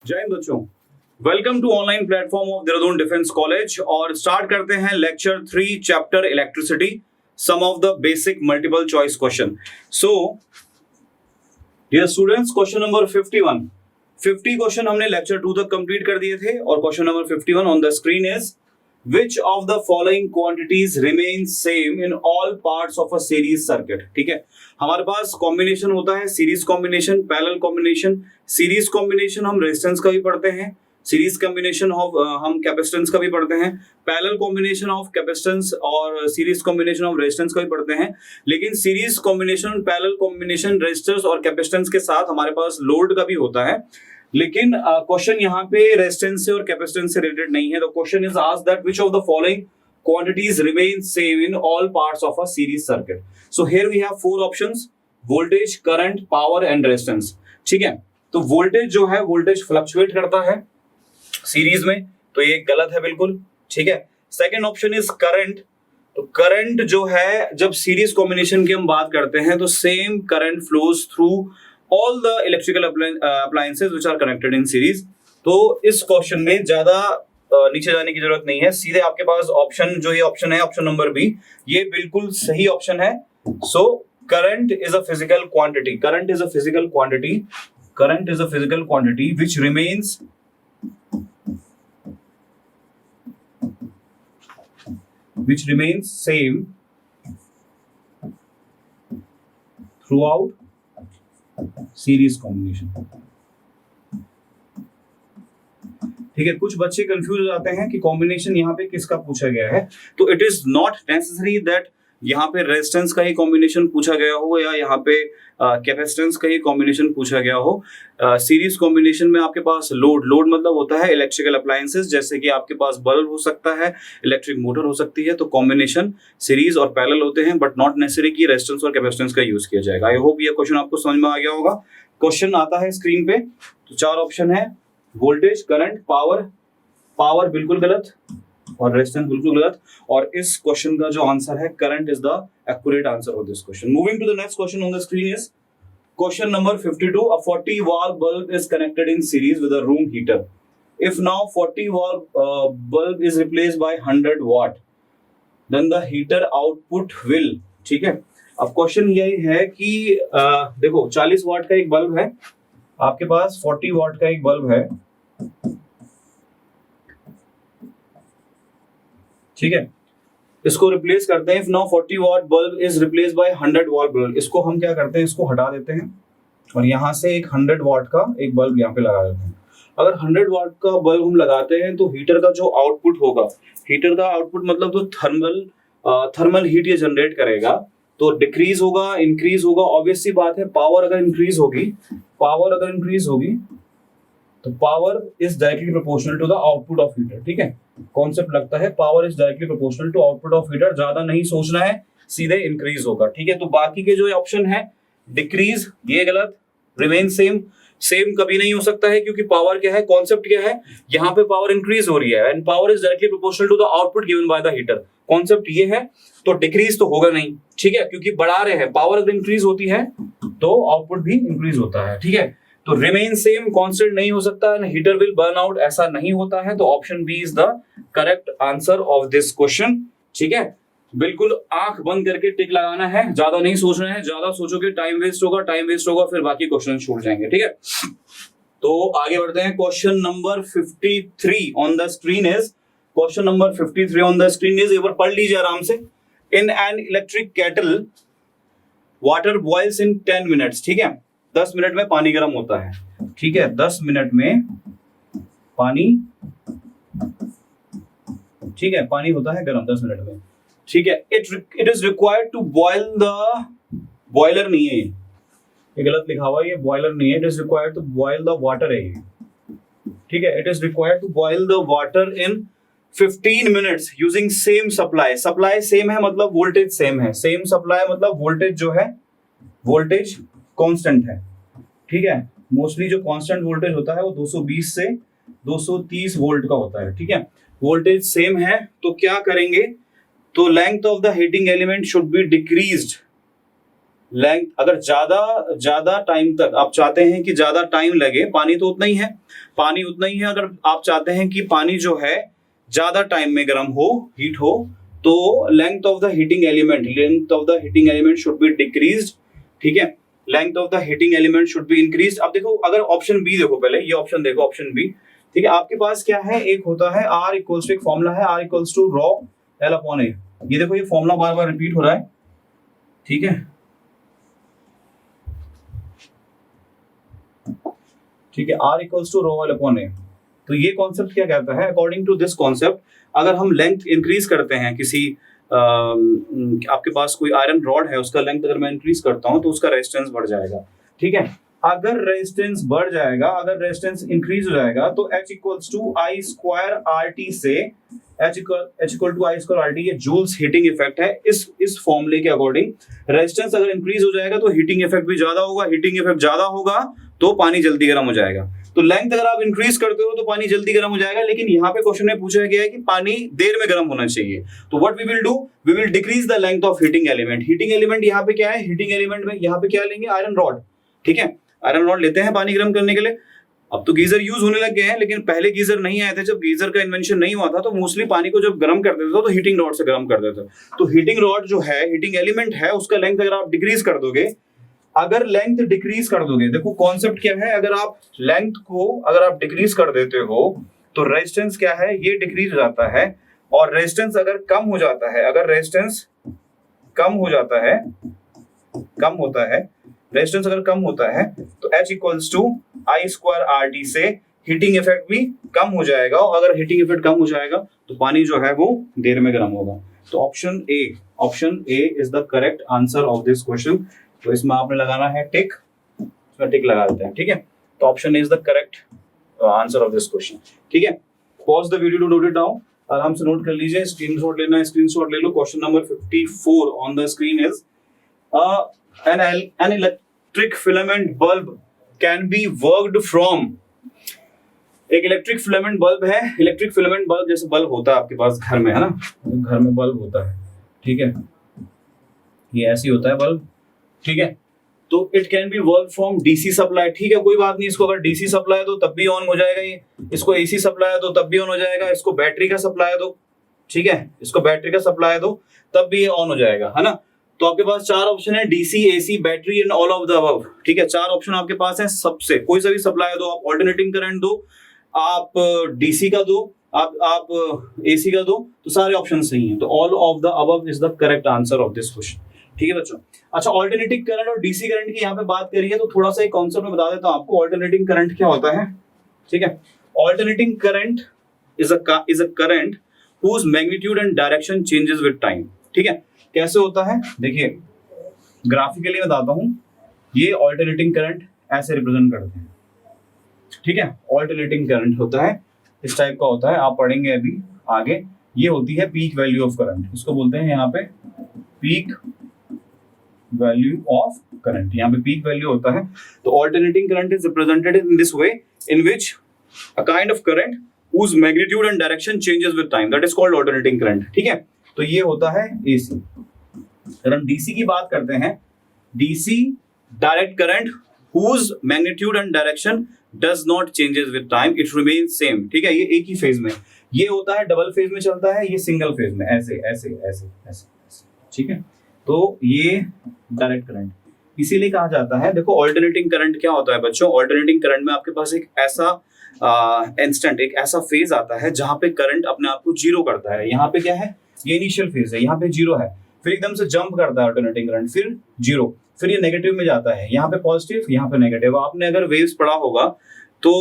जय हिंद बच्चों, welcome to online platform of Dehradun defence college. और स्टार्ट करते हैं lecture 3 chapter electricity, some of the basic multiple choice question. So dear students, question number 50 question हमने lecture 2 तक complete कर दिए थे और question number 51 on the screen is Which of the following quantities remains same in all parts of a series circuit? ठीक है, हमारे पास combination होता है series combination, parallel combination. Series combination हम रेजिस्टेंस का भी पढ़ते हैं, सीरीज कॉम्बिनेशन ऑफ हम कैपेसिटेंस का भी पढ़ते हैं, पैरेलल कॉम्बिनेशन ऑफ कैपेसिटेंस और सीरीज कॉम्बिनेशन ऑफ रेजिस्टेंस का भी पढ़ते हैं। लेकिन series combination, parallel combination, resistance और कैपेसिटेंस के साथ हमारे पास लोड का भी होता है। लेकिन क्वेश्चन यहाँ पे रेजिस्टेंस से और कैपेसिटेंस से रिलेटेड नहीं है। तो question is asked that which of the following quantities remain same in all parts of a series circuit. So here we have 4 options: voltage, current, power and resistance. ठीक है, तो voltage जो है, voltage fluctuate करता है series में, तो ये गलत है बिल्कुल। ठीक है, सेकेंड ऑप्शन इज करंट। तो करंट जो है, जब सीरीज कॉम्बिनेशन की हम बात करते हैं तो same current flows through all the electrical appliances which are connected in series। तो इस क्वेश्चन में ज्यादा नीचे जाने की जरूरत नहीं है, सीधे आपके पास ऑप्शन जो ये ऑप्शन है, ऑप्शन नंबर बी, ये बिल्कुल सही ऑप्शन है। So current is a physical quantity, current is a physical quantity, current is a physical quantity which remains same throughout series combination. ठीक है, कुछ बच्चे कंफ्यूज हो जाते हैं कि कॉम्बिनेशन यहाँ पे किसका पूछा गया है। तो it is not necessary that यहाँ पे रेजिस्टेंस का ही कॉम्बिनेशन पूछा गया हो या यहाँ पे कैपेसिटेंस का ही कॉम्बिनेशन पूछा गया हो। सीरीज कॉम्बिनेशन में आपके पास लोड मतलब होता है इलेक्ट्रिकल अप्लायंसेस, जैसे कि आपके पास बल्ब हो सकता है, इलेक्ट्रिक मोटर हो सकती है। तो कॉम्बिनेशन सीरीज और पैरेलल होते हैं, बट नॉट नेसेसरी कि रेजिस्टेंस और कैपेसिटेंस का यूज किया जाएगा। आई होप ये क्वेश्चन आपको समझ में आ गया होगा। क्वेश्चन आता है स्क्रीन पे, तो 4 ऑप्शन है: वोल्टेज, करंट, पावर बिल्कुल गलत और रेजिस्टेंस बिल्कुल गलत। और इस क्वेश्चन का जो आंसर है, current is the accurate answer of this question. Moving to the next question on the screen is question number 52। A 40 watt bulb is connected in series with a room heater. If now 40 watt bulb is replaced by 100 watt, then the heater output will, ठीक है। अब question यही है कि देखो 40 वाट का एक bulb है, आपके पास 40 वाट का एक बल्ब है। ठीक है, इसको रिप्लेस करते हैं। If now 40 watt bulb is replace by 100 watt bulb, इसको हम क्या करते हैं, इसको हटा देते हैं और यहाँ से एक 100 वाट का एक बल्ब यहाँ पे लगा देते हैं। अगर 100 वाट का बल्ब हम लगाते हैं तो हीटर का जो आउटपुट होगा, हीटर का आउटपुट मतलब तो थर्मल हीट ये जनरेट करेगा, तो डिक्रीज होगा, इंक्रीज होगा। ऑब्वियस सी बात है, पावर अगर इंक्रीज होगी तो power is directly proportional to the output of heater. ठीक है, कॉन्सेप्ट लगता है, power is directly proportional to output of heater. ज्यादा नहीं सोचना है, सीधे इंक्रीज होगा। ठीक है, तो बाकी के जो ऑप्शन है, डिक्रीज ये गलत, रिमेन सेम कभी नहीं हो सकता है, क्योंकि पावर क्या है, कॉन्सेप्ट क्या है, यहाँ पे पावर इंक्रीज हो रही है and power is directly proportional to the output given by the heater. Concept ये है, तो डिक्रीज तो होगा नहीं। ठीक है, क्योंकि बढ़ा रहे हैं, पावर अगर इंक्रीज होती है तो आउटपुट भी इंक्रीज होता है। ठीक है, तो रिमेन सेम कांस्टेंट नहीं हो सकता है, हीटर विल बर्न आउट ऐसा नहीं होता है। तो option B is the correct answer of this question. ठीक है, बिल्कुल आंख बंद करके टिक लगाना है, ज्यादा नहीं सोचना है, ज्यादा सोचोगे टाइम वेस्ट होगा, फिर बाकी क्वेश्चन छूट जाएंगे। ठीक है, तो आगे बढ़ते हैं। Question number 53 on the screen is, question number 53 on the screen is, एक बार पढ़ लीजिए आराम से। In an electric kettle water boils in 10 minutes. ठीक है, 10 मिनट में पानी गर्म होता है। ठीक है, 10 मिनट में पानी, ठीक है, पानी होता है गर्म 10 मिनट में। ठीक है, it is required to boil the, boiler नहीं है ये गलत लिखा हुआ है, ये बॉयलर नहीं है, it is required to boil the water है ये। ठीक है, it is required to boil the water in 15 minutes using same supply. Supply same है मतलब वोल्टेज सेम है, सेम सप्लाई मतलब वोल्टेज जो है, वोल्टेज कांस्टेंट है। ठीक है, मोस्टली जो कांस्टेंट वोल्टेज होता है वो 220 से 230 वोल्ट का होता है। ठीक है, वोल्टेज सेम है, तो क्या करेंगे, तो length of the heating element should be decreased length अगर ज्यादा टाइम तक आप चाहते हैं कि ज्यादा टाइम लगे, पानी तो उतना ही है, पानी उतना ही है, अगर आप चाहते हैं कि पानी जो है ज्यादा टाइम में गर्म हो, हीट हो, तो length of the heating element should be decreased, ठीक है, length of the heating element should be increased. अब देखो, अगर ऑप्शन बी देखो, पहले ये ऑप्शन देखो, ऑप्शन बी, ठीक है, आपके पास क्या है, एक होता है R इक्वल्स टू, एक फॉर्मूला है R equals to rho L upon A। ये देखो, ये फॉर्मूला बार बार रिपीट हो रहा है, ठीक है, ठीक है, R equals to rho L upon A। तो ये कॉन्सेप्ट क्या कहता है, अकॉर्डिंग टू दिस कॉन्सेप्ट, अगर हम लेंथ इंक्रीज करते हैं किसी आपके पास कोई आयरन रॉड है, उसका लेंथ अगर मैं इंक्रीज करता हूं तो उसका रेजिस्टेंस बढ़ जाएगा, ठीक है। अगर रेजिस्टेंस बढ़ जाएगा, अगर रेजिस्टेंस इंक्रीज हो जाएगा, तो H equals to I square R T से, H equal to I square R T, ये जूल्स हीटिंग इफेक्ट है। इस फॉर्मूले के अकॉर्डिंग रेजिस्टेंस अगर इंक्रीज हो जाएगा तो हीटिंग इफेक्ट भी ज्यादा होगा, हीटिंग इफेक्ट ज्यादा होगा तो पानी जल्दी गर्म हो जाएगा। तो लेंथ अगर आप इंक्रीज करते हो तो पानी जल्दी गर्म हो जाएगा, लेकिन यहाँ पे क्वेश्चन में पूछा गया है कि पानी देर में गर्म होना चाहिए। तो what we will do, we will decrease the length of heating element. Heating element यहाँ पे क्या है, हीटिंग एलिमेंट में यहाँ पे क्या लेंगे, आयरन रॉड, ठीक है, आयरन रॉड लेते हैं पानी गर्म करने के लिए। अब तो गीजर यूज होने लग गए हैं, लेकिन पहले गीजर नहीं आए थे, जब गीजर का इन्वेंशन नहीं हुआ था तो मोस्टली पानी को जब गर्म कर देते थे तो हीटिंग रॉड से गर्म कर देते थे। तो हीटिंग रॉड जो है, हीटिंग एलिमेंट है, उसका लेंथ अगर आप डिक्रीज कर दोगे, अगर लेंथ डिक्रीज कर दोगे, देखो कॉन्सेप्ट क्या है, अगर आप लेंथ को अगर आप डिक्रीज कर देते हो तो रेजिस्टेंस क्या है, ये डिक्रीज हो जाता है। और रेजिस्टेंस अगर कम हो जाता है, अगर रेजिस्टेंस कम हो जाता है, कम होता है, रेजिस्टेंस अगर कम होता है तो H equals to I square R T से हीटिंग इफेक्ट भी कम हो जाएगा, और अगर हीटिंग इफेक्ट कम हो जाएगा तो पानी जो है वो देर में गर्म होगा। तो option A is the correct answer of this question. तो इसमें आपने लगाना है टिक, इसमें टिक लगा देते हैं, ठीक है। तो option A is the correct answer of this question, ठीक है। Pause the video to note it down, आराम से नोट कर लीजिए, स्क्रीनशॉट लेना है, स्क्रीनशॉट ले लो। Question number 54 on the screen is an electric filament bulb can be worked from, एक इलेक्ट्रिक फिलामेंट बल्ब है, इलेक्ट्रिक फिलामेंट बल्ब जैसे बल्ब होता है आपके पास घर में, है ना, घर में बल्ब होता है, ठीक है, ये ऐसी होता है बल्ब, ठीक है। तो it can be work from DC supply, ठीक है, कोई बात नहीं, इसको अगर डीसी सप्लाई दो तब भी ऑन हो जाएगा, ये इसको एसी सप्लाई दो तब भी ऑन हो जाएगा, इसको बैटरी का सप्लाई दो, ठीक है, इसको बैटरी का सप्लाई दो तब भी ये ऑन हो जाएगा, है ना। तो आपके पास चार ऑप्शन है, DC, AC, battery and all of the above, ठीक है, चार ऑप्शन आपके पास है। सबसे कोई सा भी सप्लाई दो, आप ऑल्टरनेटिंग करंट दो, आप डीसी का दो, आप एसी का दो, तो सारे ऑप्शन सही हैं। तो all of the above is the correct answer of this question, ठीक है बच्चों। अच्छा, ऑल्टरनेटिंग करंट और डीसी करंट की यहाँ पे बात करिए तो थोड़ा सा एक कॉन्सेप्ट में बता देता हूँ आपको, ऑल्टरनेटिंग करंट क्या होता है, ठीक है। Alternating current is a current whose magnitude and direction changes with time, ठीक है। कैसे होता है, देखिए ग्राफिकली बताता हूं, ये ऑल्टरनेटिंग करंट ऐसे रिप्रेजेंट करते हैं, ठीक है। ऑल्टरनेटिंग करंट होता है इस टाइप का होता है, आप पढ़ेंगे अभी आगे। ये होती है पीक वैल्यू ऑफ करंट, इसको बोलते हैं यहाँ पे पीक वैल्यू ऑफ करंट, यहाँ पे पीक वैल्यू होता है। तो alternating current is represented in this way, in which a kind of current whose magnitude and direction changes with time, that is called alternating current, ठीक है। तो ये होता है AC। अगर हम DC की बात करते हैं, DC direct current whose magnitude and direction does not changes with time, it remains same, ठीक है। ये एक ही फेज में, ये होता है डबल फेज में चलता है, ये सिंगल फेज में ऐसे ऐसे ऐसे ऐसे, ठीक है। तो ये डायरेक्ट करंट इसीलिए कहा जाता है। देखो ऑल्टरनेटिंग करंट क्या होता है बच्चों, ऑल्टरनेटिंग करंट में आपके पास एक ऐसा इंस्टेंट, एक ऐसा फेज आता है जहां पे करंट अपने आप को जीरो करता है। यहाँ पे क्या है, ये इनिशियल फेज है, यहाँ पे जीरो है, फिर एकदम से जंप करता है ऑल्टरनेटिंग करंट, फिर जीरो, फिर ये नेगेटिव में जाता है, यहाँ पे पॉजिटिव, यहाँ पे नेगेटिव। आपने अगर वेव्स पढ़ा होगा तो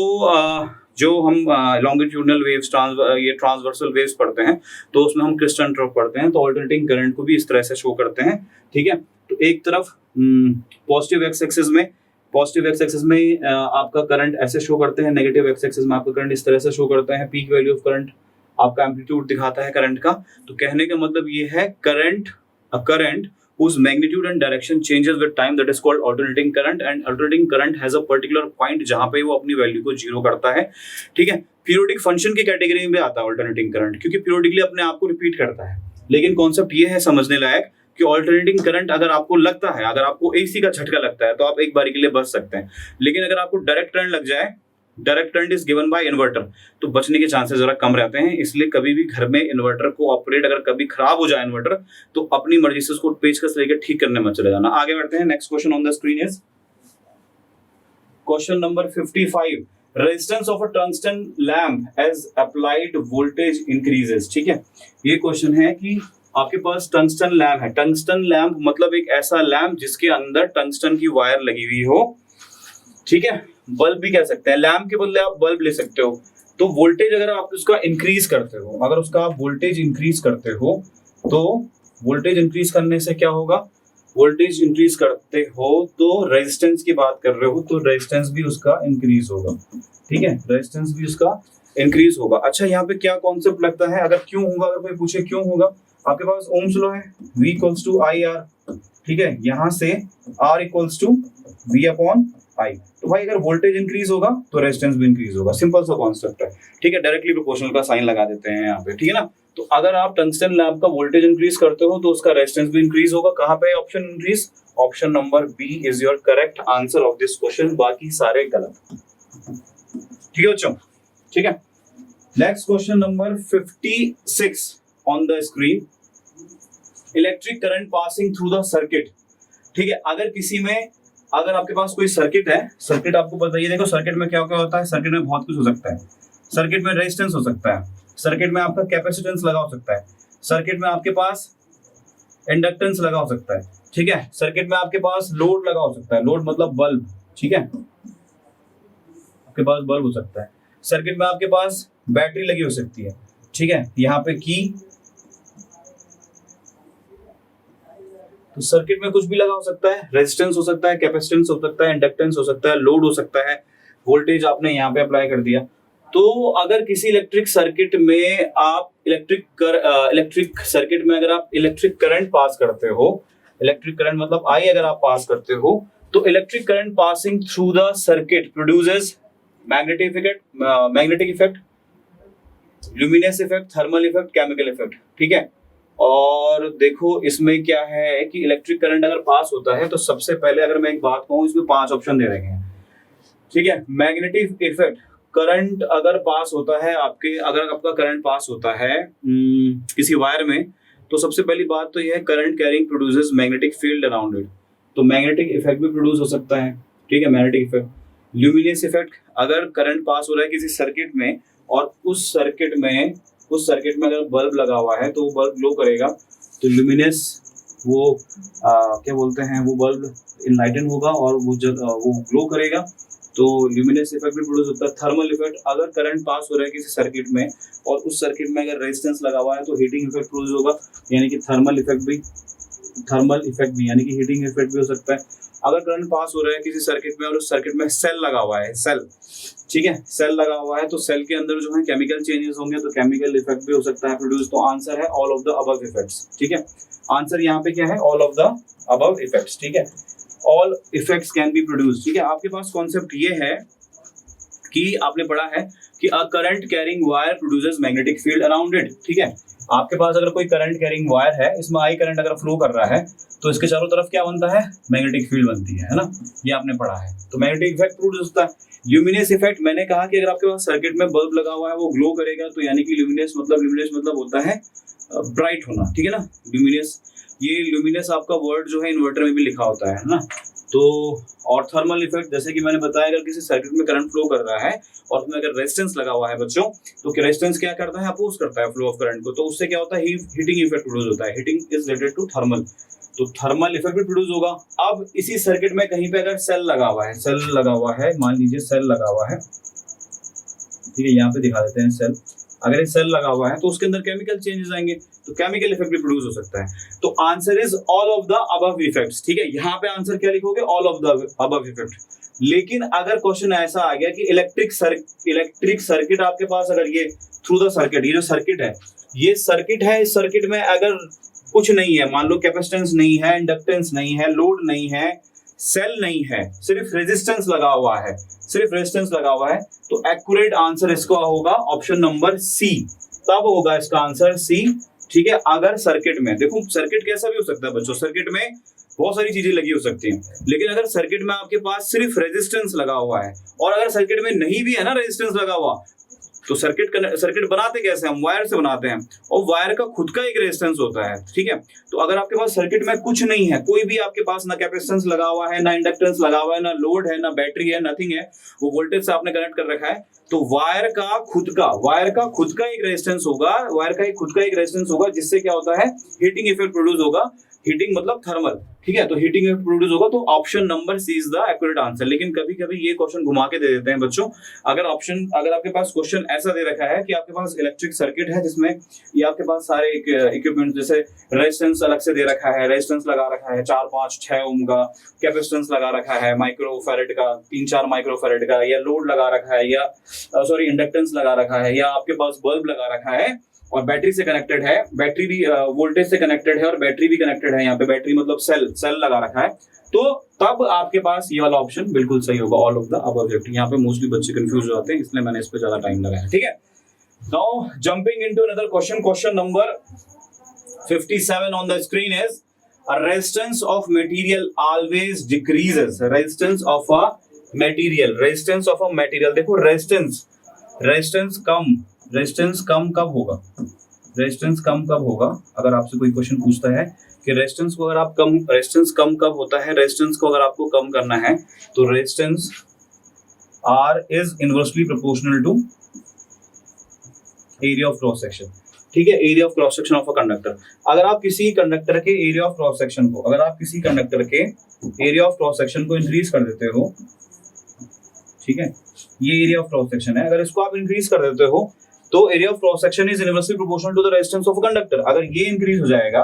जो हम लॉन्गिट्यूडनल वेव्स, ये ट्रांसवर्सल वेव्स पढ़ते हैं तो उसमें हम क्रिस्टन ट्रफ पढ़ते हैं, तो ऑल्टरनेटिंग करंट को भी इस तरह से शो करते हैं, ठीक है। तो एक तरफ पॉजिटिव एक्स एक्सिस में आपका करंट ऐसे शो करते हैं, नेगेटिव एक्स एक्सिस में आपका करंट इस तरह से शो करते हैं। पीक वैल्यू ऑफ करंट आपका एम्पलीट्यूड दिखाता है करंट का। तो कहने का मतलब ये है a current whose magnitude and direction changes with time, that is called alternating current, and alternating current has a particular point जहां पे वो अपनी वैल्यू को जीरो करता है, ठीक है। पीरियोडिक फंक्शन की कैटेगरी में आता है ऑल्टरनेटिंग करंट, क्योंकि पीरियोडिकली अपने आप को रिपीट करता है। लेकिन कॉन्सेप्ट ये है समझने लायक कि ऑल्टरनेटिंग करंट अगर आपको लगता है, अगर आपको एसी का झटका लगता है तो आप एक बारी के लिए बच सकते हैं, लेकिन अगर आपको डायरेक्ट करंट लग जाए, direct current is given by inverter, तो बचने के चांसेस जरा कम रहते हैं। इसलिए कभी भी घर में इन्वर्टर को ऑपरेट, अगर कभी खराब हो जाए इन्वर्टर, तो अपनी मर्जी से उसको पेचकस लेकर ठीक करने मत चले जाना। आगे बढ़ते हैं। Next question on the screen is question number 55। Resistance of a tungsten lamp as applied voltage increases. ठीक है, ये क्वेश्चन है कि आपके पास टंगस्टन लैंप है। टंगस्टन लैंप मतलब एक ऐसा लैंप जिसके अंदर टंगस्टन की वायर लगी हुई हो। ठीक है, बल्ब भी कह सकते हैं, लैंप के बदले आप बल्ब ले सकते हो। तो वोल्टेज अगर आप उसका इंक्रीज करते हो, अगर उसका आप वोल्टेज इंक्रीज करते हो, तो वोल्टेज इंक्रीज करने से क्या होगा, वोल्टेज इंक्रीज करते हो तो रेजिस्टेंस की बात कर रहे हो, तो रेजिस्टेंस भी उसका इंक्रीज होगा। ठीक है, रेजिस्टेंस भी उसका इंक्रीज होगा। अच्छा, यहाँ पे क्या कॉन्सेप्ट लगता है, अगर क्यों होगा, अगर कोई पूछे क्यों होगा, आपके पास ओम्स लॉ है, V equals to I R. ठीक है, यहां से R equals to V upon I. तो भाई अगर वोल्टेज इंक्रीज होगा तो रेजिस्टेंस भी इंक्रीज होगा, सिंपल सा कॉन्सेप्ट है। ठीक है, डायरेक्टली प्रोपोर्शनल का साइन लगा देते हैं यहाँ पे। ठीक है ना, तो अगर आप टंगस्टन लैंप का वोल्टेज इंक्रीज करते हो तो उसका रेजिस्टेंस भी इंक्रीज होगा। कहां पे option increase, option number B is your correct answer of this question, बाकी सारे गलत। ठीक है बच्चों, ठीक है। Next question number 56 on the screen. Electric current passing through the circuit. ठीक है, अगर किसी में, अगर आपके पास कोई सर्किट है, सर्किट आपको बताइए, देखो सर्किट में क्या क्या होता है, सर्किट में बहुत कुछ हो सकता है। सर्किट में रेजिस्टेंस हो सकता है, सर्किट में आपका कैपेसिटेंस लगा हो सकता है, सर्किट में आपके पास इंडक्टेंस लगा हो सकता है। ठीक है, सर्किट में आपके पास लोड लगा हो सकता है, लोड मतलब बल्ब। ठीक है, आपके पास बल्ब हो सकता है। सर्किट में आपके पास बैटरी लगी हो सकती है। ठीक है, यहाँ पे की, तो सर्किट में कुछ भी लगा हो सकता है, रेजिस्टेंस हो सकता है, कैपेसिटेंस हो सकता है, इंडक्टेंस हो सकता है, लोड हो सकता है, वोल्टेज आपने यहाँ पे अप्लाई कर दिया। तो अगर किसी इलेक्ट्रिक सर्किट में आप इलेक्ट्रिक सर्किट में अगर आप इलेक्ट्रिक करंट पास करते हो, इलेक्ट्रिक करंट मतलब आई अगर आप पास करते हो, तो electric current passing through the circuit produces magnetic effect, luminous effect, thermal effect, chemical effect. ठीक है, और देखो इसमें क्या है कि इलेक्ट्रिक करंट अगर पास होता है तो सबसे पहले अगर मैं एक बात कहूं, इसमें 5 ऑप्शन दे रखे हैं। ठीक है, मैग्नेटिक इफेक्ट, करंट अगर पास होता है आपके, अगर आपका करंट पास होता है किसी वायर में, तो सबसे पहली बात तो यह है current carrying produces magnetic field around it, तो मैग्नेटिक इफेक्ट भी प्रोड्यूस हो सकता है। ठीक है, मैग्नेटिक इफेक्ट। ल्यूमिनेस इफेक्ट, अगर करंट पास हो रहा है किसी सर्किट में और उस सर्किट में अगर बल्ब लगा हुआ है तो वो बल्ब ग्लो करेगा, तो ल्यूमिनेस वो क्या बोलते हैं, वो बल्ब इनलाइटन होगा और वो ग्लो करेगा, तो ल्यूमिनेस इफेक्ट भी प्रोड्यूस होता है। थर्मल इफेक्ट, अगर करंट पास हो रहा है किसी सर्किट में और उस सर्किट में अगर रेजिस्टेंस लगा हुआ है तो हीटिंग इफेक्ट प्रोड्यूस होगा, यानी कि थर्मल इफेक्ट भी यानी कि हीटिंग इफेक्ट भी हो सकता है। अगर करंट पास हो रहा है किसी सर्किट में और उस सर्किट में सेल लगा हुआ है, सेल, ठीक है, सेल लगा हुआ है, तो सेल के अंदर जो है केमिकल चेंजेस होंगे, तो केमिकल इफेक्ट भी हो सकता है प्रोड्यूस। तो आंसर है all of the above effects. ठीक है, आंसर यहाँ पे क्या है, all of the above effects. ठीक है, all effects can be produce. ठीक है, आपके पास कॉन्सेप्ट ये है कि आपने पढ़ा है कि a current carrying wire produces magnetic field around it. ठीक है, आपके पास अगर कोई करंट कैरिंग वायर है, इसमें आई करंट अगर फ्लो कर रहा है तो इसके चारों तरफ क्या बनता है, मैग्नेटिक फील्ड बनती है ना, ये आपने पढ़ा है। तो मैग्नेटिक इफेक्ट प्रोड्यूस होता है। ल्यूमिनेस इफेक्ट, मैंने कहा कि अगर आपके पास सर्किट में बल्ब लगा हुआ है वो ग्लो करेगा, तो यानी कि ल्यूमिनेस मतलब होता है ब्राइट होना। ठीक है ना, ल्यूमिनेस, ये ल्यूमिनेस आपका वर्ड जो है इन्वर्टर में भी लिखा होता है ना। तो और थर्मल इफेक्ट, जैसे कि मैंने बताया, अगर किसी सर्किट में करंट फ्लो कर रहा है और उसमें अगर रेजिस्टेंस लगा हुआ है बच्चों, तो रेजिस्टेंस क्या करता है, अपोज करता है फ्लो ऑफ करंट को, तो उससे क्या होता है, हीटिंग इफेक्ट प्रोड्यूस होता है। Heating is related to thermal, तो थर्मल इफेक्ट भी प्रोड्यूस होगा। अब इसी सर्किट में कहीं पे अगर सेल लगा हुआ है, मान लीजिए सेल लगा हुआ है, ठीक है, यहाँ पे दिखा देते हैं सेल, अगर ये सेल लगा हुआ है तो उसके अंदर केमिकल चेंजेस आएंगे, तो केमिकल इफेक्ट भी प्रोड्यूस हो सकता है। तो answer is all of the above effects. ठीक है, यहाँ पे आंसर क्या लिखोगे, all of the above effect. लेकिन अगर क्वेश्चन ऐसा आ गया कि इलेक्ट्रिक सर्किट आपके पास, अगर ये थ्रू द सर्किट, ये जो सर्किट है, इस सर्किट में अगर कुछ नहीं है, मान लो कैपेसिटेंस नहीं है, इंडक्टेंस नहीं है, लोड नहीं है, सेल नहीं है, सिर्फ रेजिस्टेंस लगा हुआ है, तो एक्यूरेट आंसर इसका होगा ऑप्शन नंबर सी। तब होगा इसका आंसर सी, ठीक है। अगर सर्किट में, देखो सर्किट कैसा भी हो सकता है बच्चों, सर्किट में बहुत सारी चीजें लगी हो सकती हैं, लेकिन अगर सर्किट में आपके पास सिर्फ रेजिस्टेंस लगा हुआ है, और अगर सर्किट में नहीं भी है ना रेजिस्टेंस लगा हुआ, तो सर्किट बनाते कैसे, हम वायर से बनाते हैं, और वायर का खुद का एक रेजिस्टेंस होता है, ठीक है। तो अगर आपके पास सर्किट में कुछ नहीं है, कोई भी आपके पास ना कैपेसिटेंस लगा हुआ है, ना इंडक्टेंस लगा हुआ है, ना लोड है, ना बैटरी है, नथिंग है, वो वोल्टेज से आपने कनेक्ट कर रखा है, तो वायर का खुद का एक रेजिस्टेंस होगा, जिससे क्या होता है, हीटिंग इफेक्ट प्रोड्यूस होगा। हीटिंग मतलब थर्मल, ठीक है, तो हीटिंग इफेक्ट प्रोड्यूस होगा। तो option number C is the accurate answer. लेकिन कभी कभी ये क्वेश्चन घुमा के दे देते हैं बच्चों। अगर आपके पास क्वेश्चन ऐसा दे रखा है कि आपके पास इलेक्ट्रिक सर्किट है जिसमें ये आपके पास सारे इक्विपमेंट, जैसे रेजिस्टेंस अलग से दे रखा है, रेजिस्टेंस लगा रखा है 4, 5, 6 ओम का, कैपेसिटेंस लगा रखा है माइक्रोफैरेड का, 3-4 माइक्रोफैरेड का, या लोड लगा रखा है, या इंडक्टेंस लगा रखा है, या आपके पास बल्ब लगा रखा है, और बैटरी से कनेक्टेड है, बैटरी भी वोल्टेज से कनेक्टेड है, और बैटरी भी कनेक्टेड है, यहाँ पे बैटरी मतलब सेल लगा रखा है, तो तब आपके पास ये वाला ऑप्शन बिल्कुल सही होगा, all of the above object. यहाँ पे मोस्टली बच्चे कंफ्यूज हो जाते हैं, इसलिए मैंने इस पे ज्यादा टाइम लगाया, ठीक है। Now jumping into another question number 57 on the screen is a resistance of material always decreases, resistance of a material, देखो रेजिस्टेंस कम कब होगा, अगर आपसे कोई क्वेश्चन पूछता है कि रेजिस्टेंस कम कब होता है, रेजिस्टेंस को अगर आपको कम करना है, तो resistance R is inversely proportional to area of cross section, ठीक है, area of cross section of a conductor. अगर आप किसी कंडक्टर के एरिया ऑफ क्रॉस सेक्शन को इंक्रीज कर देते हो, ठीक है, ये एरिया ऑफ क्रॉस सेक्शन है, अगर इसको आप इंक्रीज कर देते हो, तो area of cross section is inversely proportional to the resistance of a conductor. अगर ये इंक्रीज हो जाएगा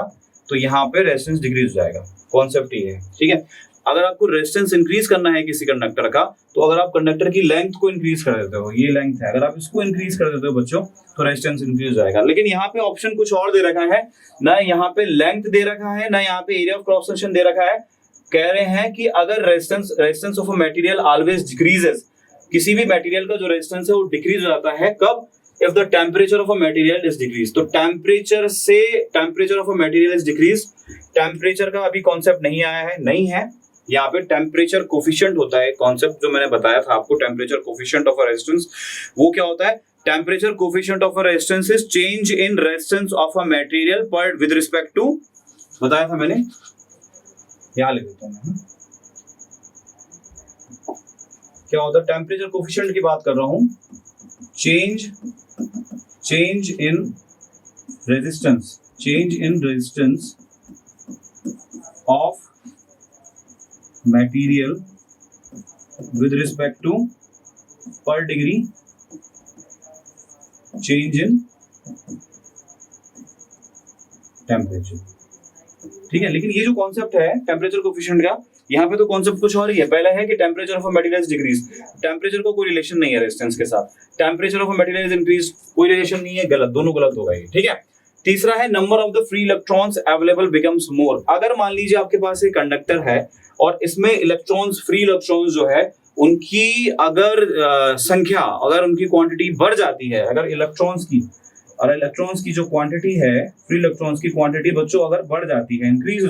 तो यहाँ पे रेजिस्टेंस डिक्रीज हो जाएगा, कॉन्सेप्ट ये है, ठीक है। अगर आपको रेजिस्टेंस इंक्रीज करना है किसी कंडक्टर का, तो अगर आप कंडक्टर की लेंथ को इंक्रीज कर देते हो, ये लेंथ है, अगर आप इसको इंक्रीज कर देते हो बच्चों, तो रेजिस्टेंस इंक्रीज हो जाएगा। लेकिन यहाँ पे ऑप्शन कुछ और दे रखा है, ना यहाँ पे लेंथ दे रखा है, ना यहाँ पे एरिया ऑफ क्रॉस सेक्शन दे रखा है। कह रहे हैं कि अगर resistance of a material always decreases, किसी भी मटेरियल का जो रेजिस्टेंस है वो डिक्रीज हो जाता है, कब, if the temperature of a material is decreased, तो temperature of a material is decrease. Temperature का अभी कॉन्सेप्ट नहीं है, यहाँ पे टेम्परेचर कोफिशिएंट होता है, कॉन्सेप्ट जो मैंने बताया था आपको, temperature coefficient of a resistance, वो क्या होता है, temperature coefficient of a resistance is change in resistance of a material पर विद रिस्पेक्ट टू, बताया था मैंने, यहाँ लिख देता हूँ, क्या होता है, टेम्परेचर कोफिशिएंट की बात कर रहा हूं, change in resistance of material with respect to per degree change in temperature, ठीक है। लेकिन ये जो कॉन्सेप्ट है टेम्परेचर कोफिशिएंट का, यहाँ पे तो कॉन्सेप्ट कुछ और ही है। पहला है कि temperature of a material is decrease, temperature का कोई रिलेशन नहीं है रेजिस्टेंस के साथ, temperature of a material is increase, कोई रिलेशन नहीं है, गलत, दोनों गलत होगा ये, ठीक है। तीसरा है number of the free electrons available becomes more. अगर मान लीजिए आपके पास एक कंडक्टर है और इसमें फ्री इलेक्ट्रॉन्स जो है उनकी अगर संख्या, अगर उनकी क्वांटिटी बढ़ जाती है, अगर इलेक्ट्रॉन्स की जो क्वांटिटी है, फ्री इलेक्ट्रॉन्स की क्वांटिटी बच्चों अगर बढ़ जाती है, इंक्रीज हो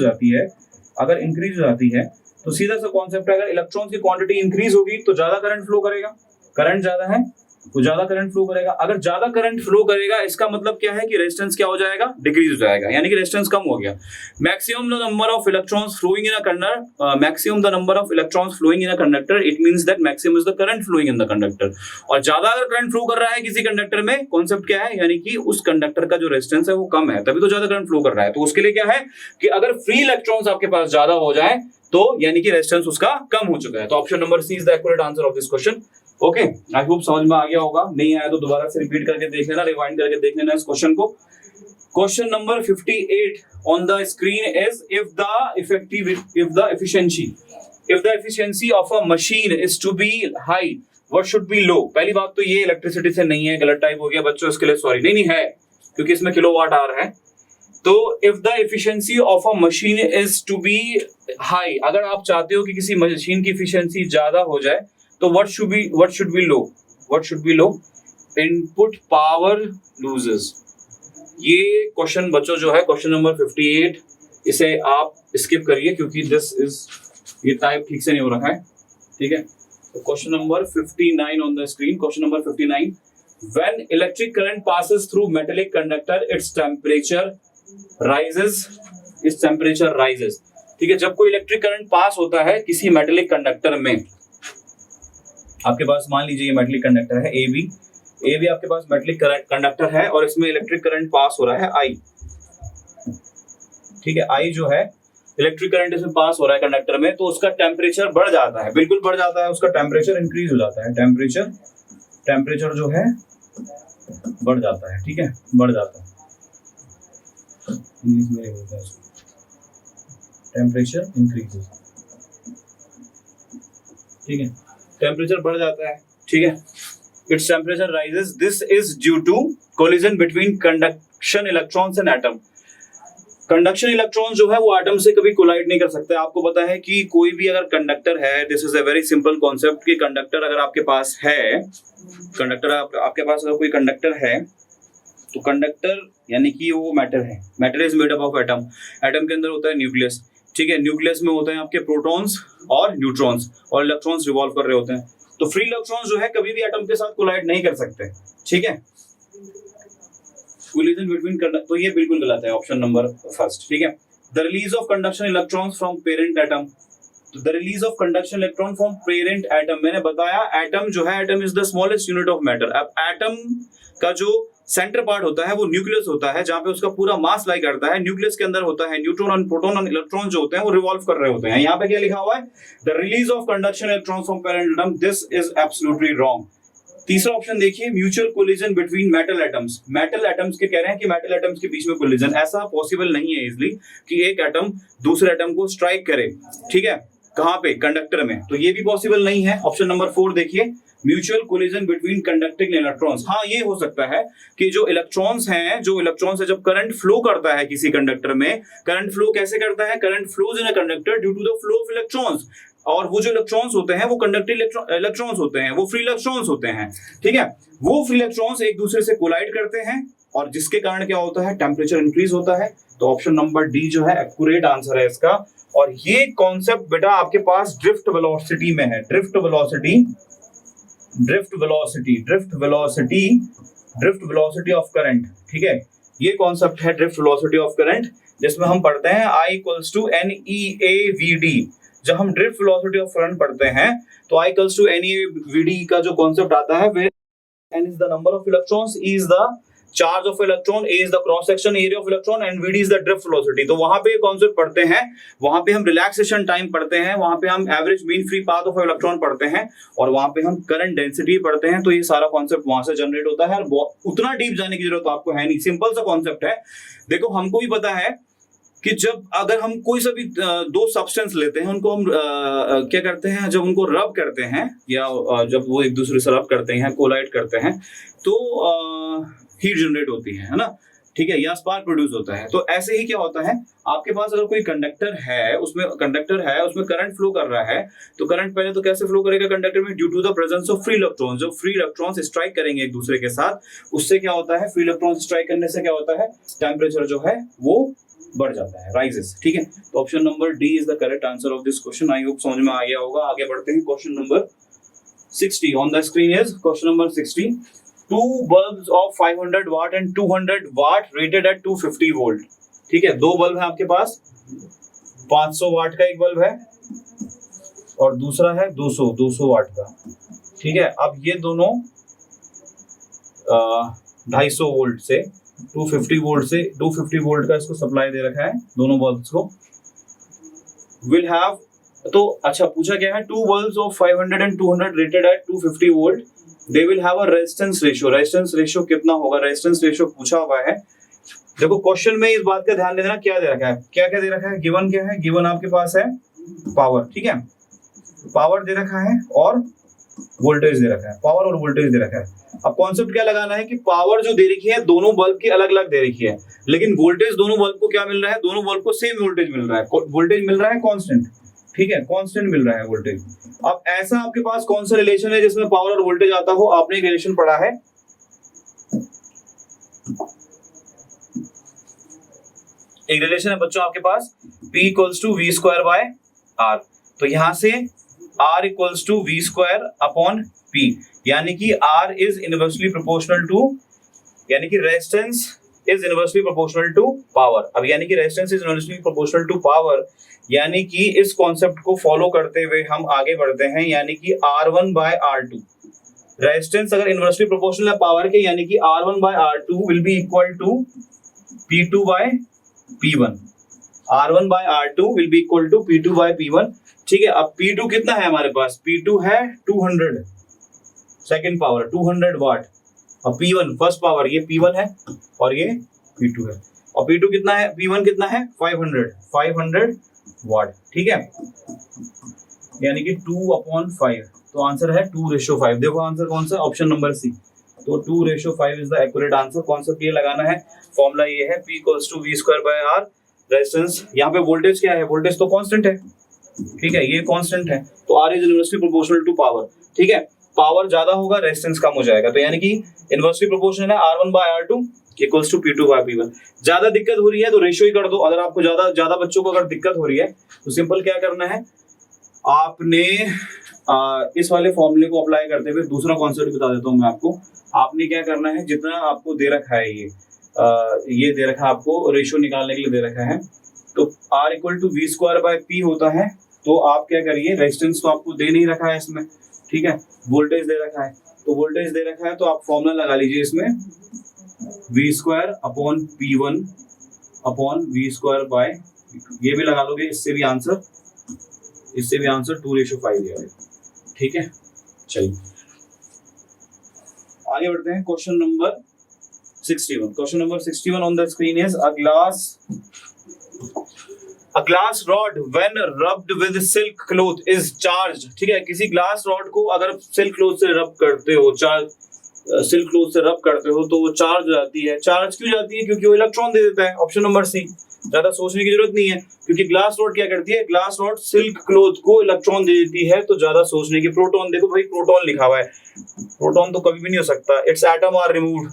जाती है, तो सीधा सा कॉन्सेप्ट है, अगर इलेक्ट्रॉन्स की क्वांटिटी इंक्रीज होगी तो ज्यादा करंट फ्लो करेगा, करंट ज्यादा है तो ज्यादा करंट फ्लो करेगा। अगर ज्यादा करंट फ्लो करेगा इसका मतलब क्या है कि रेजिस्टेंस क्या हो जाएगा, डिक्रीज हो जाएगा, यानी कि रेजिस्टेंस कम हो गया। Maximum the number of electrons flowing in a conductor, it means that maximum is the current flowing in the conductor. और ज्यादा अगर करंट फ्लो कर रहा है किसी कंडक्टर में, कॉन्सेप्ट क्या है, यानी कि उस कंडक्टर का जो रेजिस्टेंस है वो कम है, तभी तो ज्यादा करंट फ्लो कर रहा है। तो उसके लिए क्या है कि अगर फ्री इलेक्ट्रॉन्स आपके पास ज्यादा हो जाए तो यानी कि रेजिस्टेंस उसका कम हो चुका है। तो option number C is the accurate answer of this question. Okay, I hope समझ में आ गया होगा, नहीं आया तो दोबारा से रिपीट करके देख लेना, रिवाइंड करके देख लेना इस क्वेश्चन को। Question number 58 on the screen is if the efficiency of a machine is to be high, what should be low। पहली बात तो ये इलेक्ट्रिसिटी से नहीं है, गलत टाइप हो गया बच्चों, इसके लिए सॉरी, नहीं है, क्योंकि इसमें किलोवाट आवर है। तो if the efficiency of a machine is to be high, अगर आप चाहते हो कि किसी मशीन की efficiency ज्यादा हो जाए तो what should be low? Input power loses, ये क्वेश्चन बच्चों जो है क्वेश्चन नंबर 58, इसे आप स्किप करिए क्योंकि ये टाइप ठीक से नहीं हो रखा है, ठीक है। तो question number 59 on the screen, question number 59, when electric current passes through metallic conductor it's temperature rises, it's temperature rises, ठीक है। जब कोई इलेक्ट्रिक करंट पास होता है किसी मेटेलिक कंडक्टर में, आपके पास मान लीजिए ये मेटेलिक कंडक्टर है ए बी आपके पास मेटेलिक कंडक्टर है और इसमें इलेक्ट्रिक करंट पास हो रहा है आई, ठीक है। आई जो है इलेक्ट्रिक करंट इसमें पास हो रहा है कंडक्टर में, तो उसका टेम्परेचर बढ़ जाता है, बिल्कुल बढ़ जाता है, उसका टेम्परेचर इंक्रीज हो जाता है, टेम्परेचर जो है बढ़ जाता है, ठीक है, बढ़ जाता है, इंग्लिश में बोलते हैं टेम्परेचर इंक्रीजेस, ठीक है, टेम्परेचर बढ़ जाता है, ठीक है। It's temperature rises, this is due to collision between conduction electrons and atom. Conduction electron जो है वो एटम से कभी कोलाइड नहीं कर सकते। आपको पता है कि कोई भी अगर कंडक्टर है, this is a very simple concept कि कंडक्टर अगर आपके पास है, आपके पास अगर कोई कंडक्टर है तो कंडक्टर यानी कि वो मैटर है, matter is made up of atom, atom के अंदर होता है न्यूक्लियस, ठीक है। न्यूक्लियस में होते हैं आपके प्रोटॉन्स और न्यूट्रॉन्स और इलेक्ट्रॉन्स रिवॉल्व कर रहे होते हैं, तो फ्री इलेक्ट्रॉन्स जो है कभी भी एटम के साथ कोलाइड नहीं कर सकते, ठीक है। कोलिजन बिटवीन, तो ये बिल्कुल गलत है, ऑप्शन नंबर फर्स्ट, ठीक है। The release of conduction electrons from parent atom, तो the release of conduction electron from parent atom, मैंने बताया एटम जो है, atom is the smallest unit of matter. अब एटम का जो सेंटर पार्ट होता है वो न्यूक्लियस होता है, जहां पे उसका पूरा मास लाई करता है। न्यूक्लियस के अंदर होता है न्यूट्रॉन और प्रोटॉन और इलेक्ट्रॉन जो होते हैं वो रिवॉल्व कर रहे होते हैं। यहाँ पे क्या लिखा हुआ है, the release of conduction electron from parent atom, this is absolutely wrong. तीसरा ऑप्शन देखिए, mutual collision between metal atoms, metal atoms के कह रहे हैं कि मेटल एटम्स के बीच में कोलिजन, ऐसा पॉसिबल नहीं है इजिली कि एक एटम दूसरे एटम को स्ट्राइक करे, ठीक है, कहां पे, कंडक्टर में, तो ये भी पॉसिबल नहीं है। ऑप्शन नंबर 4 देखिए, mutual collision between conducting electrons, हाँ ये हो सकता है कि जो इलेक्ट्रॉन्स है जब करंट फ्लो करता है किसी कंडक्टर में, करंट फ्लो कैसे करता है, current flows in a conductor due to the flow of electrons, और वो जो इलेक्ट्रॉन्स होते हैं वो कंडक्टिव इलेक्ट्रॉन्स होते हैं, वो फ्री इलेक्ट्रॉन्स होते हैं, ठीक है। वो फ्री इलेक्ट्रॉन्स एक दूसरे से कोलाइड करते हैं और जिसके कारण क्या होता है, टेम्परेचर इंक्रीज होता है। तो ऑप्शन नंबर डी जो है एक्यूरेट आंसर है इसका। और ये कॉन्सेप्ट बेटा आपके पास ड्रिफ्ट वेलोसिटी में है, ड्रिफ्ट वेलोसिटी ऑफ करंट, ठीक है। ये कॉन्सेप्ट है ड्रिफ्ट वेलोसिटी ऑफ करंट, जिसमें हम पढ़ते हैं I इक्वल्स टू NEAVD। जब हम ड्रिफ्ट वेलोसिटी ऑफ करंट पढ़ते हैं तो I इक्वल्स टू NEAVD का जो कॉन्सेप्ट आता है, वे N is the number of electrons, E is the charge of electron, A is the cross section area of electron and VD is the drift velocity। तो वहां पे concept पढ़ते हैं, वहां पे हम रिलैक्सेशन टाइम पढ़ते हैं, वहां पे हम average mean free path of electron पढ़ते हैं और वहां पे हम करंट डेंसिटी पढ़ते हैं। तो ये सारा कॉन्सेप्ट वहां से जनरेट होता है और उतना डीप जाने की जरूरत आपको है नहीं, सिंपल सा कॉन्सेप्ट है। देखो हमको भी पता है कि जब अगर हम कोई सा भी दो सब्सटेंस लेते हैं, उनको हम क्या करते हैं, जब उनको रब करते हैं या जब वो एक दूसरे से रब करते हैं, कोलाइड करते हैं, तो हीट जनरेट होती है ना, ठीक है, या स्पार्क प्रोड्यूस होता है। तो ऐसे ही क्या होता है, आपके पास अगर कोई कंडक्टर है उसमें करंट फ्लो कर रहा है, तो करंट पहले तो कैसे फ्लो करेगा कंडक्टर में, due to the presence of free electrons. जब फ्री इलेक्ट्रॉन्स स्ट्राइक करेंगे एक दूसरे के साथ, उससे क्या होता है, फ्री इलेक्ट्रॉन्स स्ट्राइक करने से क्या होता है, टेम्परेचर जो है वो बढ़ जाता है, राइजेस, ठीक है। तो option number D is the correct answer of this question. I hope समझ में आ गया होगा। आगे बढ़ते हैं, question number 60 on the screen is question number 60। Two bulbs of 500 watt and 200 watt rated at 250 volt, ठीक है। दो बल्ब है आपके पास, 500 वाट का एक बल्ब है और दूसरा है 200 वाट का, ठीक है। अब ये दोनों 250 वोल्ट से 250 वोल्ट का इसको सप्लाई दे रखा है दोनों बल्ब्स को, विल हैव, तो अच्छा पूछा क्या है, two bulbs of 500 and 200 rated at 250 volt, they will have a resistance ratio. Resistance ratio कितना होगा, रेजिस्टेंस रेशियो पूछा हुआ है। देखो क्वेश्चन में इस बात का ध्यान देना, क्या दे रखा है, क्या दे रखा है, गिवन क्या है, गिवन आपके पास है पावर, ठीक है, पावर दे रखा है और वोल्टेज दे रखा है, पावर और वोल्टेज दे रखा है। अब कॉन्सेप्ट क्या लगाना है कि पावर जो दे रखी है दोनों बल्ब की अलग अलग दे रखी है, लेकिन वोल्टेज दोनों बल्ब को क्या मिल रहा है, दोनों बल्ब को सेम वोल्टेज मिल रहा है, वोल्टेज मिल रहा है कांस्टेंट, ठीक है, कांस्टेंट मिल रहा है वोल्टेज। अब ऐसा आपके पास कौन सा रिलेशन है जिसमें पावर और वोल्टेज आता हो, आपने एक रिलेशन पढ़ा है, एक रिलेशन है बच्चों आपके पास P equals to V square by R, तो यहां से R equals to V square upon P, यानी कि R is inversely proportional to, यानी कि resistance is inversely proportional to power. अब यानी कि resistance is inversely proportional to power, यानी कि इस कॉन्सेप्ट को फॉलो करते हुए हम आगे बढ़ते हैं, यानी कि R1 बाय R2, रेजिस्टेंस अगर इनवर्सली प्रोपोर्शनल है पावर के, यानी कि R1 by R2 will be equal to P2 by P1, R1 by R2 will be equal to P2 by P1। ठीक है, अब P2 कितना है हमारे पास, P2 है 200 सेकंड पावर 200 वाट, और P1 फर्स्ट पावर ये P1 है और ये P2 है, और P2 कितना है, P1 कितना है 500 वाट। ठीक है, यानी कि 2/5, तो आंसर है 2:5। देखो आंसर कौन सा, ऑप्शन नंबर सी, तो 2:5 is the accurate answer. Concept ये लगाना है, फॉर्मूला ये है P equals to V square by R, resistance, यहाँ पे वोल्टेज क्या है, वोल्टेज तो कांस्टेंट है, ठीक है, ये कांस्टेंट है, तो R is inversely proportional to power. ठीक है, पावर ज्यादा होगा रेजिस्टेंस कम हो जाएगा, तो यानी कि इनवर्सली प्रोपोर्शनल है R1 by R2 equals to P2 by P1। ज्यादा दिक्कत हो रही है तो रेशियो ही कर दो, अगर आपको ज्यादा बच्चों को अगर दिक्कत हो रही है तो सिंपल क्या करना है, आपने इस वाले फॉर्मूले को अप्लाई करते हुए दूसरा कॉन्सेप्ट बता देता हूँ मैं आपको। आपने क्या करना है, जितना आपको दे रखा है ये दे रखा है आपको, रेशियो निकालने के लिए दे रखा है, तो R equal to V square by P होता है, तो आप क्या करिए, रेजिस्टेंस तो आपको दे नहीं रखा है इसमें, ठीक है, वोल्टेज दे रखा है, तो वोल्टेज दे रखा है तो आप फॉर्मूला लगा लीजिए इसमें, V square upon P1 upon V square by P2, ये भी लगा लोगे, इससे भी आंसर 2:5 है। ठीक है, चलिए आगे बढ़ते हैं। Question number 61 on the screen is a glass rod when rubbed with silk cloth is charged। ठीक है, किसी ग्लास रॉड को अगर सिल्क क्लोथ से रब करते हो तो वो चार्ज जाती है। चार्ज क्यों जाती है, क्योंकि वो इलेक्ट्रॉन दे देता है, ऑप्शन नंबर सी। ज्यादा सोचने की जरूरत नहीं है, क्योंकि ग्लास रॉड क्या करती है, ग्लास रॉड सिल्क क्लोथ को इलेक्ट्रॉन दे देती है, तो ज्यादा सोचने की। प्रोटॉन, देखो भाई प्रोटॉन लिखा हुआ है, प्रोटॉन तो कभी भी नहीं हो सकता, इट्स एटम आर रिमूव्ड,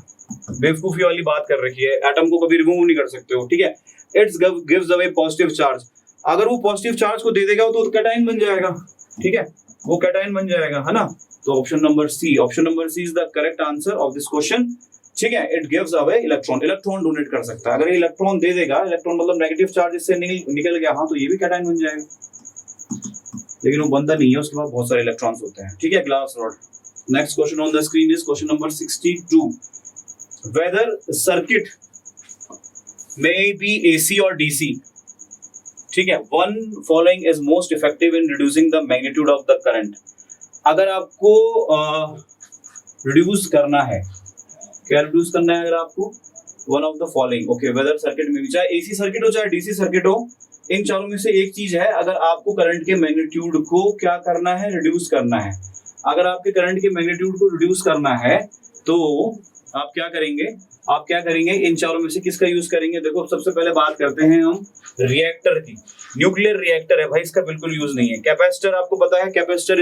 बेवकूफी वाली बात कर रखी है, एटम को कभी रिमूव नहीं कर सकते हो। ठीक है, it's gives away positive charge, अगर वो पॉजिटिव चार्ज को दे देगा तो कैटायन बन जाएगा। ठीक है, वो कैटायन बन जाएगा, है ना, तो option number C is the correct answer of this question. ठीक है, it gives away electron donate कर सकता है, अगर ये इलेक्ट्रॉन दे देगा, इलेक्ट्रॉन मतलब नेगेटिव चार्ज इससे निकल गया, हाँ, तो ये भी कैटायन बन जाएगा, लेकिन वो बनता नहीं है, उसके बाद बहुत सारे इलेक्ट्रॉन्स होते हैं। ठीक है, glass rod. Next question on the screen is question number 62, whether circuit may be AC और DC। ठीक है, one following is most effective in reducing the magnitude of the current. अगर आपको रिड्यूस करना है, क्या रिड्यूस करना है, अगर आपको one of the following, okay, whether circuit में भी, चाहे AC सर्किट हो चाहे DC सर्किट हो, इन चारों में से एक चीज है, अगर आपको करंट के मैग्नीट्यूड को क्या करना है, रिड्यूस करना है। अगर आपके करंट के मैग्नीट्यूड को रिड्यूस करना है तो आप क्या करेंगे, इन चारों में से किसका यूज करेंगे। देखो सबसे पहले बात करते हैं हम रिएक्टर की। न्यूक्लियर रिएक्टर है भाई, इसका बिल्कुल यूज नहीं है। कैपेसिटर, आपको पता है capacitor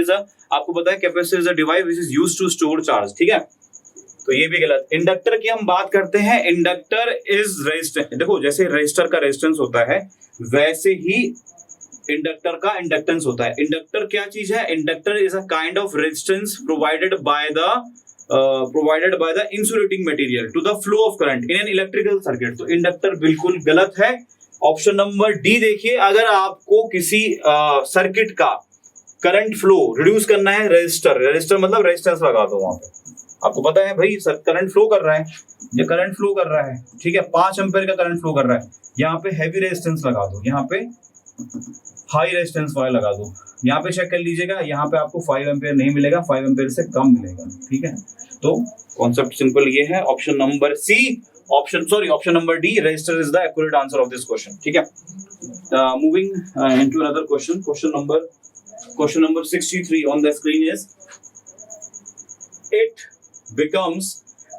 is a device which is used to store charge. ठीक है, तो ये भी गलत। इंडक्टर की हम बात करते हैं, इंडक्टर इज रेजिस्टेंस। देखो जैसे रेजिस्टर का रेजिस्टेंस होता है वैसे ही इंडक्टर का इंडक्टेंस होता है। इंडक्टर क्या चीज है, inductor is a kind of resistance provided by the insulating material to the flow of current in an electrical circuit. तो इंडक्टर बिल्कुल गलत है। ऑप्शन नंबर डी देखिए, अगर आपको किसी सर्किट का करंट फ्लो रिड्यूस करना है, रेजिस्टर मतलब रेजिस्टेंस लगा दो वहां पे। आपको पता है भाई करंट फ्लो कर रहा है, ये करंट फ्लो कर रहा है, ठीक है, 5 एम्पीयर का करंट फ्लो कर रहा है, यहाँ पे हैवी रेजिस्टेंस लगा दो, यहाँ पे हाई रेजिस्टेंस वाला लगा दो। यहाँ पे चेक कर लीजिएगा, यहाँ पे आपको 5 एम्पीयर नहीं मिलेगा, 5 एम्पीयर से कम मिलेगा। ठीक है, तो कॉन्सेप्ट सिंपल ये है। Option number D, resistor is the accurate answer of this question. ठीक है, moving into another question. Question number 63 on the screen is, it becomes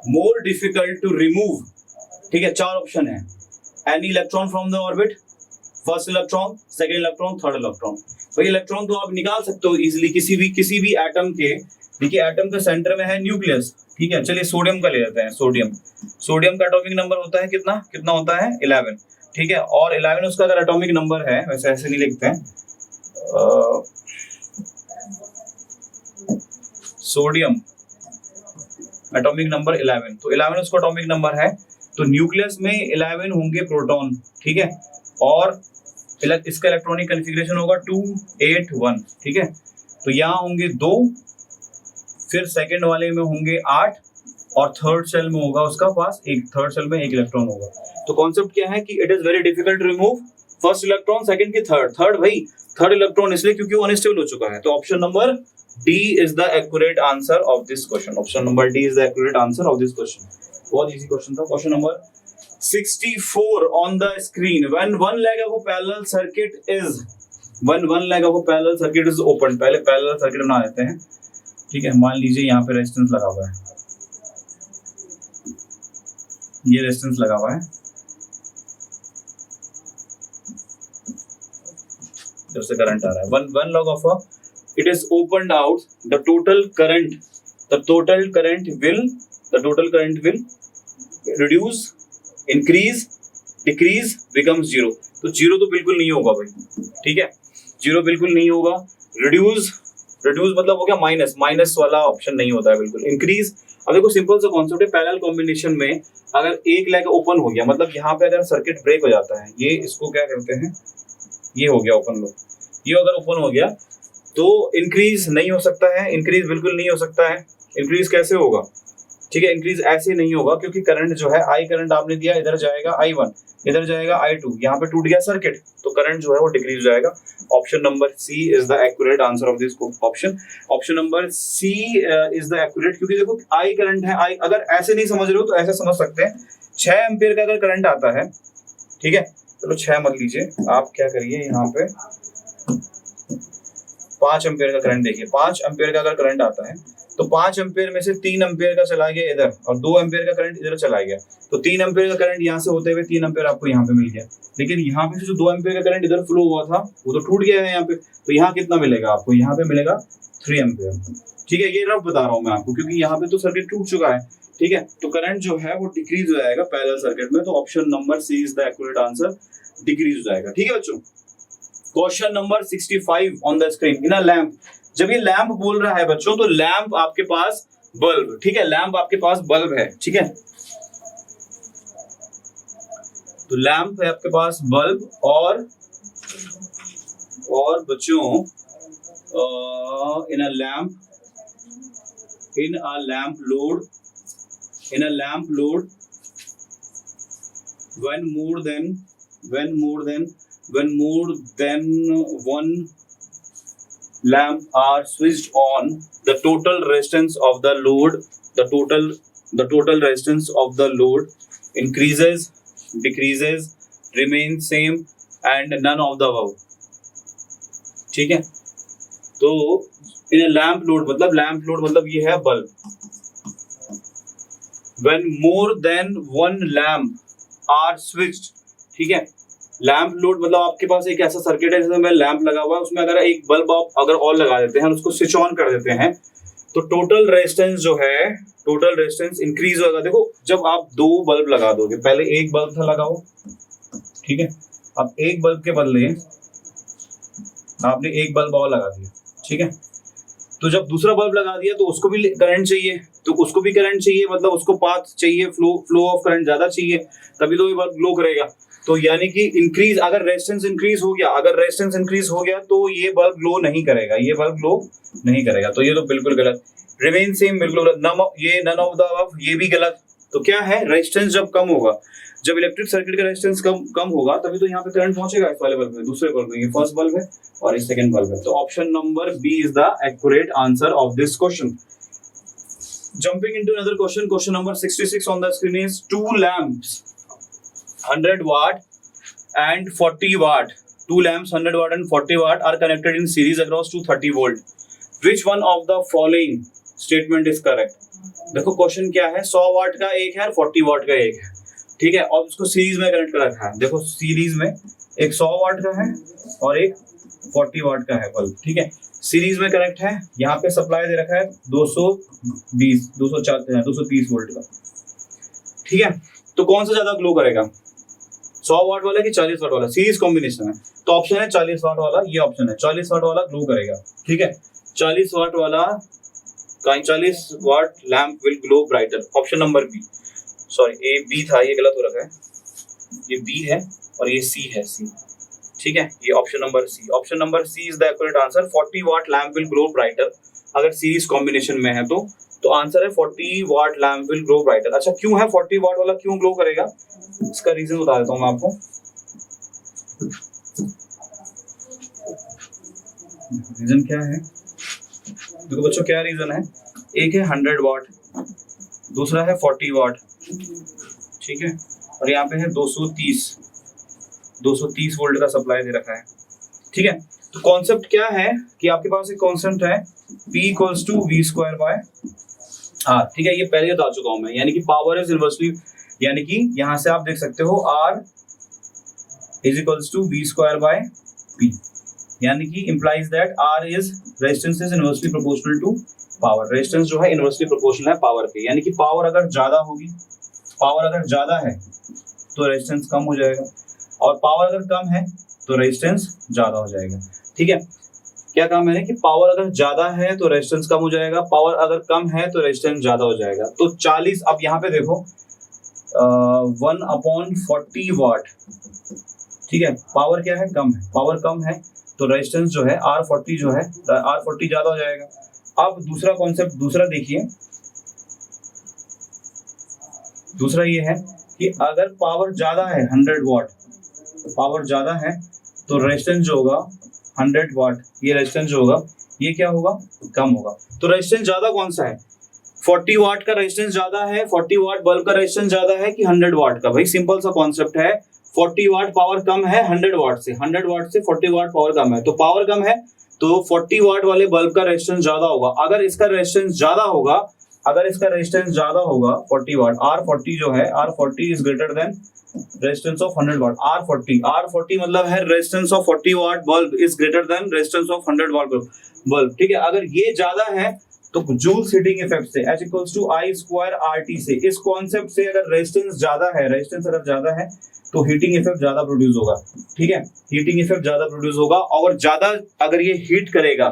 more difficult to remove. ठीक है, 4 ऑप्शन है, any electron from the orbit, first electron, second electron, third electron. भाई electron तो आप निकाल सकते हो इजीली किसी भी एटम के। देखिए एटम के सेंटर में है न्यूक्लियस। ठीक है, चलिए सोडियम का ले लेते हैं। सोडियम का एटॉमिक नंबर होता है कितना होता है 11। ठीक है, और 11 उसका अगर एटॉमिक नंबर है, वैसे ऐसे नहीं लिखते हैं, सोडियम एटॉमिक नंबर 11, तो 11 उसका एटॉमिक नंबर है, तो न्यूक्लियस में 11 होंगे प्रोटॉन, ठीक है, और इसका इलेक्ट्रॉनिक कॉन्फ़िगरेशन होगा 281, ठीक है, तो यहाँ होंगे 2, फिर सेकंड वाले में होंगे 8, और थर्ड सेल में होगा उसका पास एक, थर्ड सेल में एक इलेक्ट्रॉन होगा। तो कॉन्सेप्ट क्या है कि it is very difficult to remove first electron, second की थर्ड भाई थर्ड इलेक्ट्रॉन इसलिए क्योंकि वो अनस्टेबल हो चुका है। तो option number D is the accurate answer of this question. Option number D is the accurate answer of this question. बहुत इजी क्वेश्चन था। Question number 64 on the screen, when one leg of a parallel circuit is open, पहले parallel circuit बना देते हैं, ठीक है, मान लीजिए यहाँ पे रेजिस्टेंस लगा हुआ है, ये रेजिस्टेंस लगा हुआ है, जब से करंट आ रहा है, one log of a, it is opened out, the total current will reduce, increase, decrease, becomes zero. तो जीरो तो बिल्कुल नहीं होगा भाई, ठीक है, जीरो बिल्कुल नहीं होगा। रिड्यूस मतलब हो गया माइनस वाला ऑप्शन नहीं होता है बिल्कुल। इंक्रीज, अब देखो सिंपल सा कॉन्सेप्ट है, पैरेलल कॉम्बिनेशन में अगर एक लेग ओपन हो गया, मतलब यहाँ पे अगर सर्किट ब्रेक हो जाता है, ये इसको क्या कहते हैं, ये हो गया ओपन लो, ये अगर ओपन हो गया तो इंक्रीज नहीं हो सकता है, इंक्रीज बिल्कुल नहीं हो सकता है। इंक्रीज कैसे होगा, ठीक है, इंक्रीज ऐसे नहीं होगा क्योंकि करंट जो है, आई करंट आपने दिया, इधर जाएगा I1, इधर जाएगा I2, यहाँ पे टूट गया सर्किट, तो करंट जो है वो डिक्रीज हो जाएगा। Option number C is the accurate answer of this option. Option number C is the accurate, क्योंकि देखो आई करंट है, आई अगर ऐसे नहीं समझ रहे हो तो ऐसे समझ सकते हैं, 6 एम्पियर का अगर करंट आता है, ठीक है, चलो 6 मत लीजिए, आप क्या करिए यहाँ पे 5 एम्पियर का करंट देखिए, 5 एम्पियर का अगर करंट आता है तो 5 एम्पियर में से 3 एम्पियर का चला गया इधर और 2 एम्पियर का करंट इधर चला गया, तो 3 एम्पियर का करंट यहाँ से होते हुए 3 एम्पियर आपको यहाँ पे मिल गया। लेकिन यहाँ पे से जो 2 एम्पियर का करंट इधर फ्लो हुआ था वो तो टूट गया है यहाँ पे, तो यहाँ कितना मिलेगा आपको, यहाँ पे मिलेगा 3 एम्पियर, ठीक है, ये रफ बता रहा हूँ मैं आपको क्योंकि यहाँ पे तो सर्किट टूट चुका है, ठीक है, तो करंट जो है वो डिक्रीज हो जाएगा पैरेलल सर्किट में, तो option number C is the accurate answer, decrease हो जाएगा, ठीक है बच्चों। Question number 65 on the screen, in a lamp, जब ये लैंप बोल रहा है बच्चों तो लैंप आपके पास बल्ब, ठीक है, लैंप आपके पास बल्ब है, ठीक है, तो लैंप है आपके पास बल्ब, और बच्चों in a lamp load when more than one lamp are switched on, the total resistance of the load increases, decreases, remains same and none of the above, ठीक है। तो इन लैंप लोड मतलब ये है bulb, when more than one lamp are switched, ठीक है, lamp load मतलब आपके पास एक ऐसा सर्किट है जिसमें लैंप लगा हुआ है, उसमें अगर एक बल्ब आप अगर और लगा देते हैं, उसको स्विच ऑन कर देते हैं, तो टोटल रेजिस्टेंस इंक्रीज होगा। देखो जब आप 2 बल्ब लगा दोगे, पहले एक बल्ब था लगा हुआ, ठीक है, अब एक बल्ब के बदले आपने एक बल्ब और लगा दिया, ठीक है, तो जब दूसरा बल्ब लगा दिया तो उसको भी करंट चाहिए, मतलब उसको पाथ चाहिए, फ्लो ऑफ करंट ज्यादा चाहिए, तभी तो ये बल्ब ग्लो करेगा। तो यानी कि इंक्रीज, अगर रेजिस्टेंस इंक्रीज हो गया तो ये बल्ब ग्लो नहीं करेगा, तो ये तो बिल्कुल गलत। रिमेन सेम, बिल्कुल गलत। ये नन ऑफ द अबव, ये भी गलत। तो क्या है, रेजिस्टेंस जब कम होगा, जब इलेक्ट्रिक सर्किट का रेजिस्टेंस कम होगा तभी तो यहाँ पे करंट पहुंचेगा इस वाले बल्ब में, दूसरे बल्ब में, ये फर्स्ट बल्ब है और ये सेकंड बल्ब है। तो option number B is the accurate answer of this question. Jumping into another question, question number 66 on the screen is 2 lamps 100 watt and 40 watt. 2 lamps 100 watt and 40 watt are connected in series across to 30 volt. Which one of the following statement is correct? देखो question क्या है, 100 वाट का एक है और 40 वाट का एक है, ठीक है, और उसको सीरीज में कनेक्ट कर रखा है। देखो सीरीज में एक 100 वाट का है और एक 40 वाट का है बल्ब, ठीक है, सीरीज में कनेक्ट है। यहाँ पे सप्लाई दे रखा है 230 वोल्ट का, ठीक है, तो कौन सा ज्यादा ग्लो करेगा, 100 वाट वाला कि 40 वाट वाला, सीरीज कॉम्बिनेशन है तो ऑप्शन है 40 वाट वाला, ये ऑप्शन है 40 वाट वाला ग्लो करेगा, ठीक है 40 वाट वाला, 40 watt lamp will glow brighter, option number B, sorry A B था, ये गलत हो रखा है, ये बी है और ये सी है, सी, ठीक है, ये option number C, option number C is the accurate answer. 40 watt lamp will glow brighter अगर सीरीज कॉम्बिनेशन में है तो आंसर है 40 watt lamp will glow brighter. अच्छा क्यों है 40 वाट वाला क्यों ग्लो करेगा, इसका रीजन बता देता हूं मैं आपको। रीजन क्या है, देखो बच्चों क्या रीजन है, एक है 100 वाट, दूसरा है 40 वाट, ठीक है, और यहाँ पे है 230 वोल्ट का सप्लाई दे रखा है, ठीक है। तो कॉन्सेप्ट क्या है कि आपके पास एक कॉन्सेप्ट है P equals to V square by R, ठीक है, ये पहले बता चुका हूं मैं, यानी कि पावर इज इनवर्सली, यानी कि यहां से आप देख सकते हो R is equals to V square by P, यानी कि implies that R is resistance is inversely proportional to power, resistance जो है इनवर्सली प्रोपोर्शनल है पावर के, यानी कि पावर अगर ज्यादा होगी, पावर अगर ज्यादा है तो रेजिस्टेंस कम हो जाएगा, और पावर अगर कम है तो रेजिस्टेंस ज्यादा हो जाएगा, ठीक है। क्या कहा मैंने कि पावर अगर ज्यादा है तो रेजिस्टेंस कम हो जाएगा, पावर अगर कम है तो रेजिस्टेंस ज्यादा हो जाएगा। तो 40, अब यहाँ पे देखो 1/40 वाट, ठीक है, पावर क्या है कम है, पावर कम है तो रेजिस्टेंस जो है R40 जो है R40 ज्यादा हो जाएगा। अब दूसरा कॉन्सेप्ट, दूसरा देखिए, दूसरा ये है कि अगर पावर ज्यादा है 100 वाट, पावर ज्यादा है तो रेजिस्टेंस जो होगा 100 वाट, ये रेजिस्टेंस जो होगा ये क्या होगा कम होगा। तो रेजिस्टेंस ज्यादा कौन सा है, 40 वाट का रेजिस्टेंस ज्यादा है, 40 वाट बल्ब का रेजिस्टेंस ज्यादा है कि 100 वाट का, भाई सिंपल सा कॉन्सेप्ट है, 40 वाट पावर कम है 100 वाट से, 100 वाट से 40 वाट पावर कम है, तो पावर कम है तो 40 वाट वाले बल्ब का रेजिस्टेंस ज्यादा होगा। अगर इसका रेजिस्टेंस ज्यादा होगा, अगर इसका रेजिस्टेंस ज्यादा होगा 40 वाट, R40 जो है R40 is greater than resistance of 100 watt, R40 मतलब है resistance of 40 watt bulb is greater than resistance of 100 watt bulb, ठीक है। अगर ये ज्यादा है तो जूल्स हीटिंग इफेक्ट से H equals to I square RT से, इस कॉन्सेप्ट से अगर रेजिस्टेंस ज्यादा है, रेजिस्टेंस अगर ज्यादा है तो हीटिंग इफेक्ट ज्यादा प्रोड्यूस होगा, ठीक है, हीटिंग इफेक्ट ज्यादा प्रोड्यूस होगा, और ज्यादा अगर ये हीट करेगा,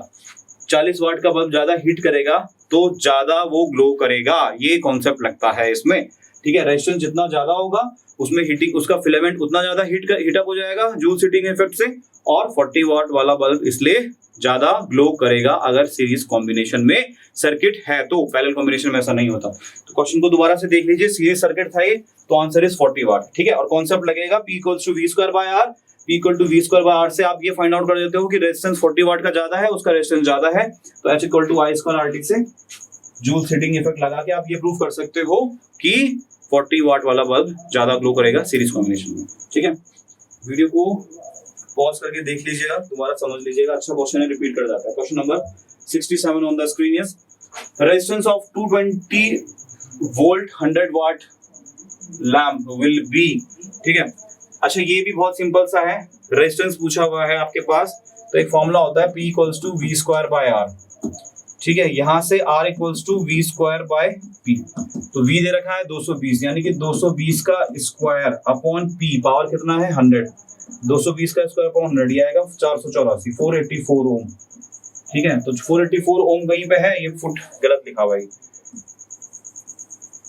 40 वाट का बल्ब ज्यादा हीट करेगा तो ज्यादा वो ग्लो करेगा, ये कॉन्सेप्ट लगता है इसमें, ठीक है। रेजिस्टेंस जितना ज्यादा होगा उसमें हीटिंग, उसका फिलामेंट उतना ज्यादा हीटअप हो जाएगा जूल्स हीटिंग इफेक्ट से, और 40 वाट वाला बल्ब इसलिए ज्यादा ग्लो करेगा अगर सीरीज कॉम्बिनेशन में सर्किट है तो, पैरेलल कॉम्बिनेशन में ऐसा नहीं होता। तो क्वेश्चन को दोबारा से देख लीजिए, सीरीज सर्किट था ये तो आंसर इज 40 वाट, ठीक है, और कॉन्सेप्ट लगेगा P equals to V square by R, P equal to V square by R से आप ये फाइंड आउट कर देते हो कि रेजिस्टेंस 40 वाट का ज्यादा है, उसका रेजिस्टेंस ज्यादा है, तो H equal to I square RT से जूल्स हीटिंग इफेक्ट लगा के आप ये प्रूव कर सकते हो कि 40 वाट वाला बल्ब ज्यादा ग्लो करेगा सीरीज कॉम्बिनेशन में, ठीक है। वीडियो को पॉज करके देख लीजिएगा, दोबारा समझ लीजिएगा, अच्छा क्वेश्चन है, रिपीट कर जाता है। Question number 67 on the screen is resistance of 220 volt 100 watt lamp will be, ठीक है। अच्छा ये भी बहुत सिंपल सा है, रेजिस्टेंस पूछा हुआ है आपके पास तो एक फॉर्मूला होता है P equals to V square by R, ठीक है, यहां से R equals to V square by P, तो V दे रखा है 220, यानी कि 220 का स्क्वायर अपॉन P, पावर कितना है 100, 220 का स्क्वायर अपॉन 100 ये आएगा 484, 484 ओम, ठीक है। तो 484 ओम कहीं पे है, ये फुट गलत लिखा हुआ है,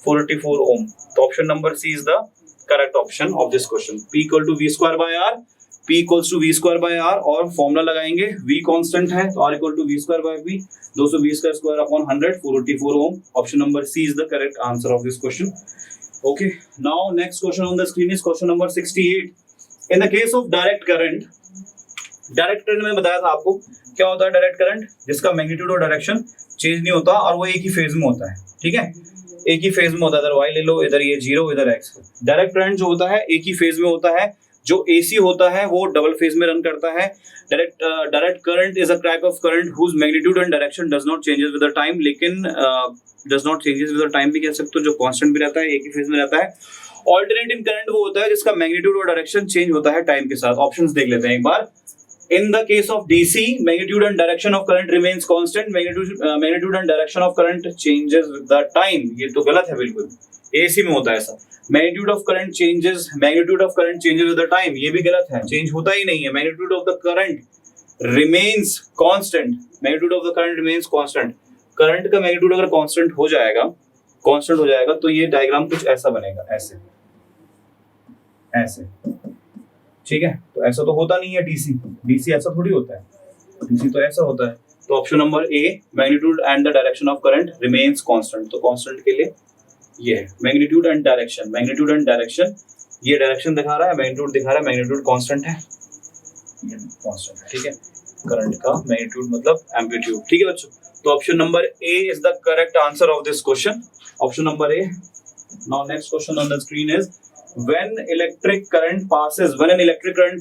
484 ओम, तो option number C is the correct option of this question. P equal to V square by R, P equals to V square by R, और फॉर्मूला लगाएंगे, V कांस्टेंट है तो R equal to V square by P, 220 का square upon 100, 484 ohm, option number C is the correct answer of this question. Okay, now next question on the screen is question number 68। In the case of direct current, direct current में बताया था आपको क्या होता है direct current, जिसका magnitude और direction change नहीं होता और वो एक ही फेज में होता है, ठीक है, एक ही फेज में होता है, इधर y ले लो, इधर ये 0, इधर x। डायरेक्ट करंट जो होता है एक ही फेज में होता है, जो AC होता है वो डबल फेज में रन करता है। Direct current is a type of current whose magnitude and direction does not changes with the time, लेकिन does not changes with the time भी कह सकते हो, जो कांस्टेंट भी रहता है, एक ही फेज में रहता है। ऑल्टरनेटिंग करंट वो होता है जिसका मैग्नीट्यूड और डायरेक्शन चेंज होता है टाइम के साथ। ऑप्शंस देख लेते हैं एक बार। In the case of DC, magnitude and direction of current remains constant. Magnitude and direction of current changes with the time. ये तो गलत है बिल्कुल, AC में होता है ऐसा। Magnitude of current changes with the time, ये भी गलत है, चेंज होता ही नहीं है। Magnitude of the current remains constant, magnitude of the current remains constant. Current का मैग्नीट्यूड अगर कांस्टेंट हो जाएगा तो ये डायग्राम कुछ ऐसा बनेगा, ऐसे ऐसे, ठीक है। तो ऐसा तो होता नहीं है, डीसी ऐसा थोड़ी होता है, डीसी तो ऐसा होता है। तो option number A, magnitude and the direction of current remains constant. तो कांस्टेंट के लिए ये है magnitude and direction, magnitude and direction, ये डायरेक्शन दिखा रहा है, मैग्नीट्यूड दिखा रहा है, मैग्नीट्यूड कांस्टेंट है, ये कांस्टेंट है, ठीक है। करंट का मैग्नीट्यूड मतलब एम्पलीट्यूड, ठीक है बच्चों। तो option number A is the correct answer of this question, option number A. Now next question on the screen is when an electric current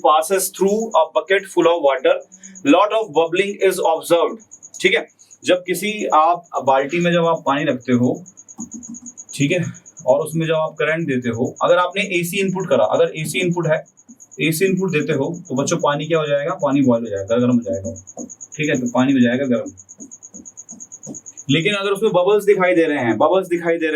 passes through a bucket full of water, lot of bubbling is observed, ठीक है। जब किसी आप बाल्टी में जब आप पानी रखते हो, ठीक है, और उसमें जब आप करंट देते हो, अगर आपने एसी इनपुट करा, अगर एसी इनपुट है, एसी इनपुट देते हो तो बच्चों पानी क्या हो जाएगा, पानी बॉयल हो जाएगा, गर्म हो जाएगा, ठीक है। तो पानी हो जाएगा गर्म। लेकिन अगर उसमें बबल्स दिखाई दे रहे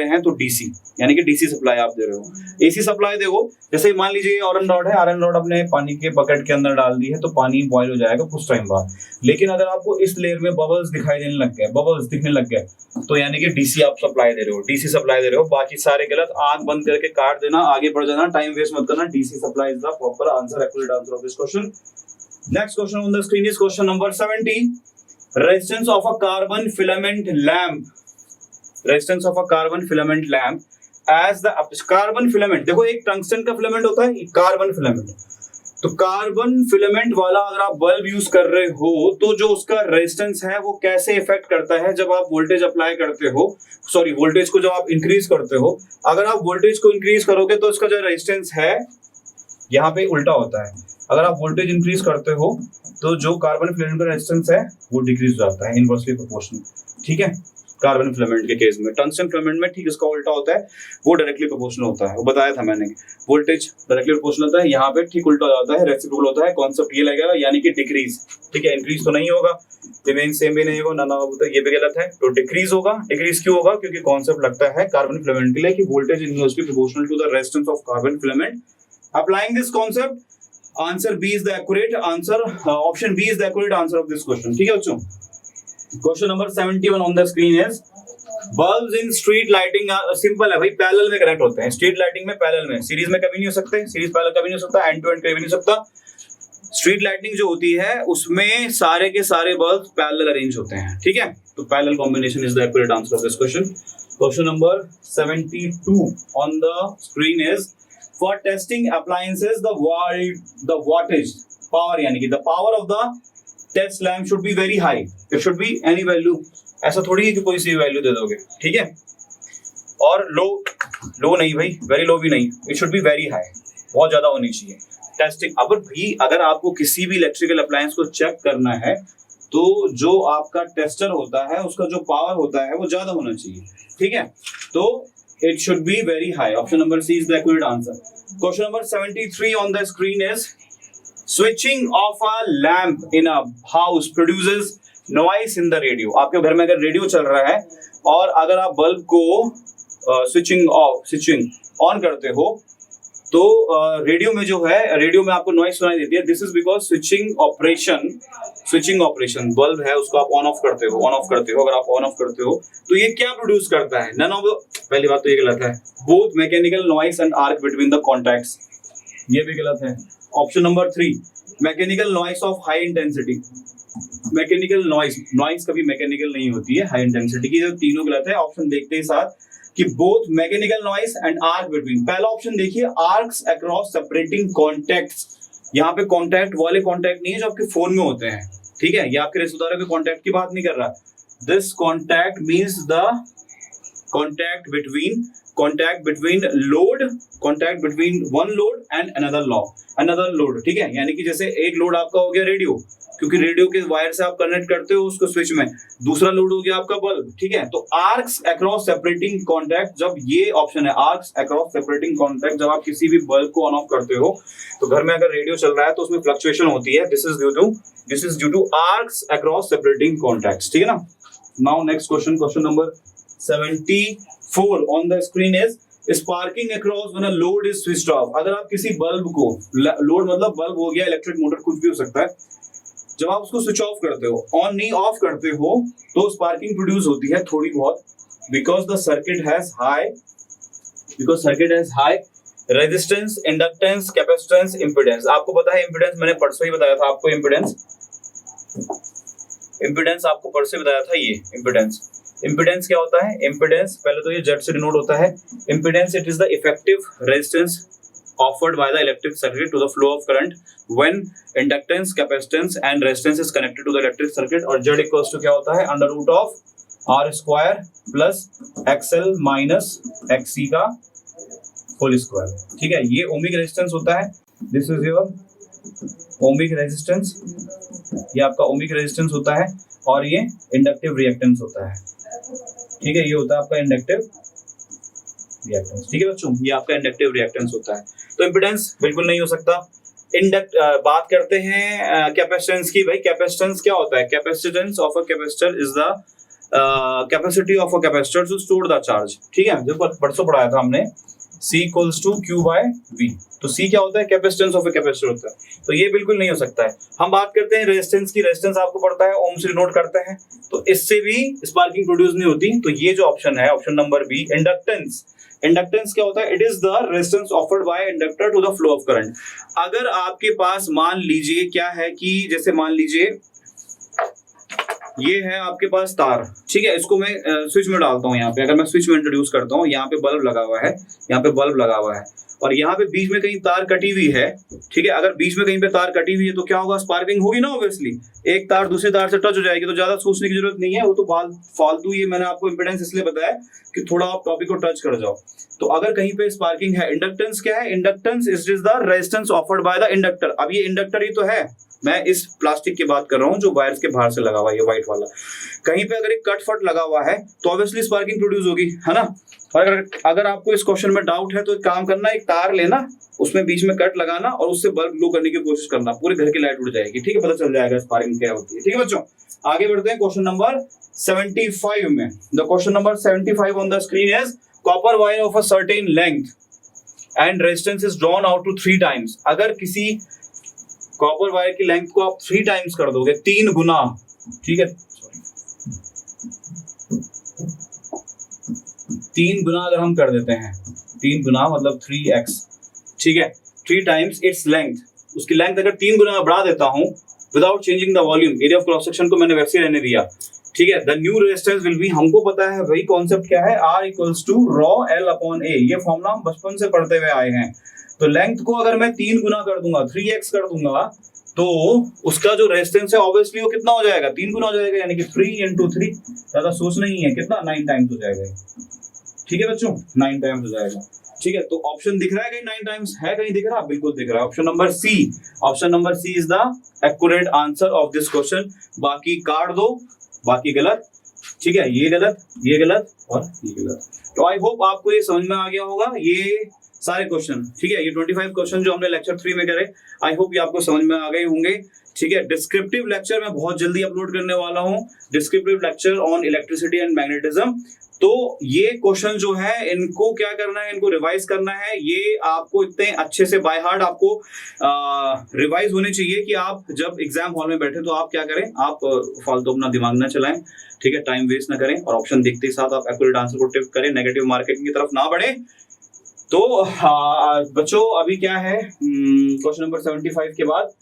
हैं तो डीसी, यानी कि डीसी सप्लाई आप दे रहे हो। एसी सप्लाई देखो, जैसे मान लीजिए आयरन रॉड है, आयरन रॉड अपने पानी के बकेट के अंदर डाल दी है तो पानी बॉयल हो जाएगा कुछ टाइम बाद। लेकिन अगर आपको इस लेयर में बबल्स दिखाई देने लग गए, बबल्स दिखने लग गए, तो यानी कि डीसी आप सप्लाई दे रहे हो, बाकी सारे गलत। आंख बंद करके काट देना, आगे बढ़ जाना, टाइम वेस्ट मत करना। DC supply is the proper answer, accurate answer of this question. Next question on the screen is question number 70, resistance of a carbon filament lamp, resistance of a carbon filament lamp as the carbon filament. देखो एक tungsten का filament होता है, carbon filament. तो carbon filament वाला अगर आप bulb use कर रहे हो तो जो उसका रेजिस्टेंस है वो कैसे इफेक्ट करता है जब आप वोल्टेज अप्लाई करते हो, सॉरी वोल्टेज को जब आप इंक्रीज करते हो। अगर आप वोल्टेज को इंक्रीज करोगे तो इसका जो रेजिस्टेंस है यहाँ पे उल्टा होता है। अगर आप वोल्टेज इंक्रीज करते हो तो जो कार्बन फिलामेंट का रेजिस्टेंस है वो डिक्रीज हो जाता है, इनवर्सली प्रोपोर्शनल, ठीक है। कार्बन फिलामेंट के केस में, टंगस्टन फिलामेंट में ठीक इसका उल्टा होता है, वो डायरेक्टली प्रोपोर्शनल होता है, वो बताया था मैंने। वोल्टेज डायरेक्टली प्रोपोर्शनल होता है, यहाँ पे ठीक उल्टा हो जाता है, रेसिप्रोकल होता है। कॉन्सेप्ट ये लगेगा, यानी कि डिक्रीज, ठीक है। इंक्रीज तो नहीं होगा, रिमेन सेम भी नहीं होगा, ना होगा, ये भी गलत है। तो डिक्रीज होगा। डिक्रीज क्यों होगा? क्योंकि कॉन्सेप्ट लगता है कार्बन फिलामेंट के लिए कि voltage inversely proportional to the resistance of carbon filament. Applying this concept, answer B is the accurate answer, option B is the accurate answer of this question, ठीक है बच्चों। Question number 71 on the screen is bulbs in street lighting, simple है भाई, parallel में connect होते हैं। Street lighting में parallel में, सीरीज में कभी नहीं हो सकते, सीरीज पैरेलल कभी नहीं हो सकता, एंड टू एंड कभी नहीं हो सकता। स्ट्रीट लाइटिंग जो होती है उसमें सारे के सारे बल्ब पैरेलल अरेंज होते हैं, ठीक है। तो parallel combination is the accurate answer of this question. Question number 72 on the screen is for testing appliances the wattage power, यानी कि the power of the test lamp should be very high, it should be any value. ऐसा थोड़ी है कि कोई सी value दे दोगे, ठीक है। और लो नहीं भाई, वेरी लो भी नहीं, it should be very high, बहुत ज्यादा होनी चाहिए टेस्टिंग। अगर आपको किसी भी इलेक्ट्रिकल अप्लायंस को चेक करना है तो जो आपका टेस्टर होता है उसका जो पावर होता है वो ज्यादा होना चाहिए, ठीक है। तो it should be very high, option number C is the accurate answer. Question number 73 on the screen is switching off a lamp in a house produces noise in the radio. आपके घर में अगर रेडियो चल रहा है और अगर आप बल्ब को स्विचिंग ऑन करते हो तो रेडियो में जो है, रेडियो में आपको नॉइस सुनाई देती है। This is because switching operation bulb है उसको आप ऑन ऑफ करते हो। अगर आप ऑन ऑफ करते हो तो ये क्या प्रोड्यूस करता है? नन ऑफ द, पहली बात तो ये गलत है, both mechanical noise and arc between the contacts, ये भी गलत है। Option number 3, mechanical noise of high intensity. Mechanical noise कभी मैकेनिकल नहीं होती है, हाई इंटेंसिटी की। जो तीनों गलत है। ऑप्शन देखते ही साथ कि both mechanical noise and arc between. पहला ऑप्शन देखिए, आर्क्स अक्रॉस सेपरेटिंग कॉन्टैक्ट्स। यहाँ पे कॉन्टैक्ट वाले कॉन्टैक्ट नहीं है जो आपके फोन में होते हैं, ठीक है। ये आपके रिश्तेदारों के कॉन्टैक्ट की बात नहीं कर रहा। This contact means the contact between load, contact between one load and another load, ठीक है। यानी कि जैसे एक लोड आपका हो गया रेडियो, क्योंकि रेडियो के वायर से आप कनेक्ट करते हो उसको स्विच में। दूसरा लोड हो गया आपका बल्ब, ठीक है। तो आर्क्स अक्रॉस सेपरेटिंग कॉन्टैक्ट, जब ये ऑप्शन है आर्क्स अक्रॉस सेपरेटिंग कॉन्टैक्ट, जब आप किसी भी बल्ब को ऑन ऑफ करते हो तो घर में अगर रेडियो चल रहा है तो उसमें फ्लक्चुएशन होती है। This is due two arcs across separating contacts, ठीक है ना। Now next question, question number 74 on the screen is sparking across when a load is switched off. अगर आप किसी बल्ब को, लोड मतलब बल्ब हो गया, इलेक्ट्रिक मोटर, कुछ भी हो सकता है, जब आप उसको स्विच ऑफ करते हो, ऑन नहीं ऑफ करते हो, तो स्पार्किंग प्रोड्यूस होती है थोड़ी बहुत, because the circuit has high resistance, inductance, capacitance, impedance. आपको पता है इंपेडेंस, मैंने परसों ही बताया था आपको इंपेडेंस आपको परसों बताया था। ये इंपेडेंस क्या होता है? इंपेडेंस पहले तो ये जेड से डिनोट होता है। Impedance it is the effective resistance offered by the electric circuit to the flow of current when inductance, capacitance and resistance is connected to the electric circuit। और Z equals to क्या होता है? Under root of R square plus XL minus XC का whole square. ठीक है, ये ohmic resistance होता है। This is your ohmic resistance, ये आपका ओमिक रेजिस्टेंस होता है, और ये इंडक्टिव रिएक्टेंस होता है। ठीक है, ये होता है आपका इंडक्टिव रिएक्टेंस। ठीक है बच्चों, ये आपका इंडक्टिव रिएक्टेंस होता है। तो इंपेडेंस बिल्कुल नहीं हो सकता। बात करते हैं कैपेसिटेंस की। भाई कैपेसिटेंस क्या होता है? Capacitance of a capacitor is the capacity of a capacitor to store the charge. ठीक है, जो परसों पढ़ाया था हमने, C equals to Q by V। तो C क्या होता है? कैपेसिटेंस ऑफ अ कैपेसिटर होता है। तो ये बिल्कुल नहीं हो सकता है। हम बात करते हैं रेजिस्टेंस की। रेजिस्टेंस आपको पड़ता है, ओम से डिनोट करते हैं, तो इससे भी स्पार्किंग प्रोड्यूस नहीं होती। तो ये जो ऑप्शन है, option number B, inductance. Inductance क्या होता है? It is the resistance offered by inductor to the flow of current. अगर आपके पास मान लीजिए क्या है कि जैसे मान लीजिए ये है आपके पास तार, ठीक है, इसको मैं स्विच में डालता हूँ। यहाँ पे अगर मैं स्विच में इंट्रोड्यूस करता हूँ, यहाँ पे बल्ब लगा हुआ है, यहाँ पे बल्ब लगा हुआ है, और यहाँ पे बीच में कहीं तार कटी हुई है। ठीक है, अगर बीच में कहीं पे तार कटी हुई है तो क्या होगा? स्पार्किंग होगी ना ऑब्वियसली। एक तार दूसरे तार से टच हो जाएगी, तो ज्यादा सोचने की जरूरत नहीं है, वो तो फालतू। ये मैंने आपको इंपेडेंस इसलिए बताया कि थोड़ा आप टॉपिक को टच कर जाओ। तो अगर कहीं पे स्पार्किंग है, इंडक्टेंस क्या है? Inductance is the resistance offered by the inductor. अब ये इंडक्टर ही तो है, मैं इस प्लास्टिक की बात कर रहा हूँ जो वायर्स के बाहर से लगा हुआ है, ये व्हाइट वाला। कहीं पे अगर एक कट फट लगा हुआ है तो ऑब्वियसली स्पार्किंग प्रोड्यूस होगी, है ना। और अगर आपको इस क्वेश्चन में डाउट है तो एक काम करना, एक तार लेना, उसमें बीच में कट लगाना और उससे बल्ब ग्लो करने की कोशिश करना, पूरे घर की लाइट उड़ जाएगी। ठीक है, पता चल जाएगा स्पार्किंग क्या होती है। ठीक है बच्चों, आगे बढ़ते हैं क्वेश्चन नंबर 75 में। The question number 75 on the screen is copper wire of a certain length and resistance is drawn out to 3 times. अगर किसी कॉपर वायर की लेंथ को आप 3 टाइम्स कर दोगे, 3 गुना, ठीक है, 3 गुना अगर हम कर देते हैं, 3 गुना मतलब 3x, ठीक है, 3 टाइम्स इट्स लेंथ, उसकी लेंथ अगर 3 गुना बढ़ा देता हूं without changing the volume, area of cross section को मैंने वैसे ही रहने दिया। ठीक है, the new resistance will be, हमको पता है भाई कॉन्सेप्ट क्या है, R equals to rho L upon A। ये फॉर्मूला हम बचपन से पढ़ते हुए आए हैं। तो लेंथ को अगर मैं 3 गुना कर दूंगा, 3x कर दूंगा, तो उसका जो रेजिस्टेंस है ऑब्वियसली वो कितना हो जाएगा? 3 गुना हो जाएगा, यानी कि 3 into 3, ज्यादा सोचना ही है, कितना? 9 टाइम्स हो जाएगा। ठीक है बच्चों, 9 टाइम्स हो जाएगा। ठीक है, तो ऑप्शन दिख रहा है कहीं 9 टाइम्स है? कहीं दिख रहा है? बिल्कुल दिख रहा है। Option number C, option number C is the accurate answer of this question. बाकी काट दो, बाकी गलत। ठीक है, ये गलत, ये गलत और ये गलत। तो आई होप आपको ये समझ में आ गया होगा, ये सारे क्वेश्चन। ठीक है, ये 25 क्वेश्चन जो हमने लेक्चर 3 में करे, आई होप ये आपको समझ में आ गए होंगे। ठीक है, डिस्क्रिप्टिव लेक्चर मैं बहुत जल्दी अपलोड करने वाला हूँ, descriptive lecture on electricity and magnetism. तो ये क्वेश्चन जो है इनको क्या करना है, इनको रिवाइज करना है। ये आपको इतने अच्छे से बाय हार्ट आपको रिवाइज होने चाहिए कि आप जब एग्जाम हॉल में बैठे तो आप क्या करें, आप फालतू अपना दिमाग ना चलाएं। ठीक है, टाइम वेस्ट ना करें, और ऑप्शन देखते ही साथ आप एक्यूरेट आंसर को टिक करें, नेगेटिव मार्किंग की तरफ ना बढ़े। तो बच्चों अभी क्या है, क्वेश्चन नंबर 75 के बाद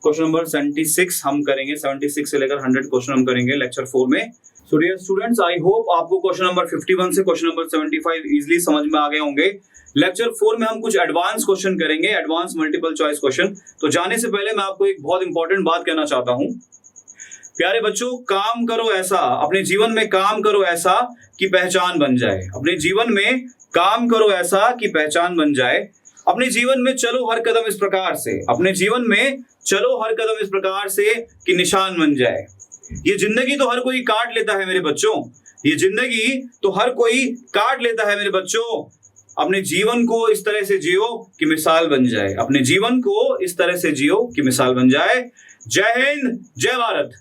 क्वेश्चन नंबर 76 हम करेंगे। 76 से लेकर 100 क्वेश्चन हम करेंगे लेक्चर 4 में। So dear students, I hope आपको क्वेश्चन नंबर 51 से क्वेश्चन नंबर 75 इजीली समझ में आ गए होंगे। लेक्चर 4 में हम कुछ एडवांस क्वेश्चन करेंगे, एडवांस मल्टीपल चॉइस क्वेश्चन। तो जाने से पहले मैं आपको एक बहुत इंपॉर्टेंट बात कहना चाहता हूं। प्यारे बच्चों, काम करो ऐसा, अपने जीवन में काम करो ऐसा कि पहचान बन जाए। अपने जीवन में काम करो ऐसा कि पहचान बन जाए। अपने जीवन में चलो हर कदम इस प्रकार से, अपने जीवन में चलो हर कदम इस प्रकार से कि निशान बन जाए। ये जिंदगी तो हर कोई काट लेता है मेरे बच्चों, ये जिंदगी तो हर कोई काट लेता है मेरे बच्चों। अपने जीवन को इस तरह से जियो कि मिसाल बन जाए, अपने जीवन को इस तरह से जियो कि मिसाल बन जाए। जय हिंद, जय भारत।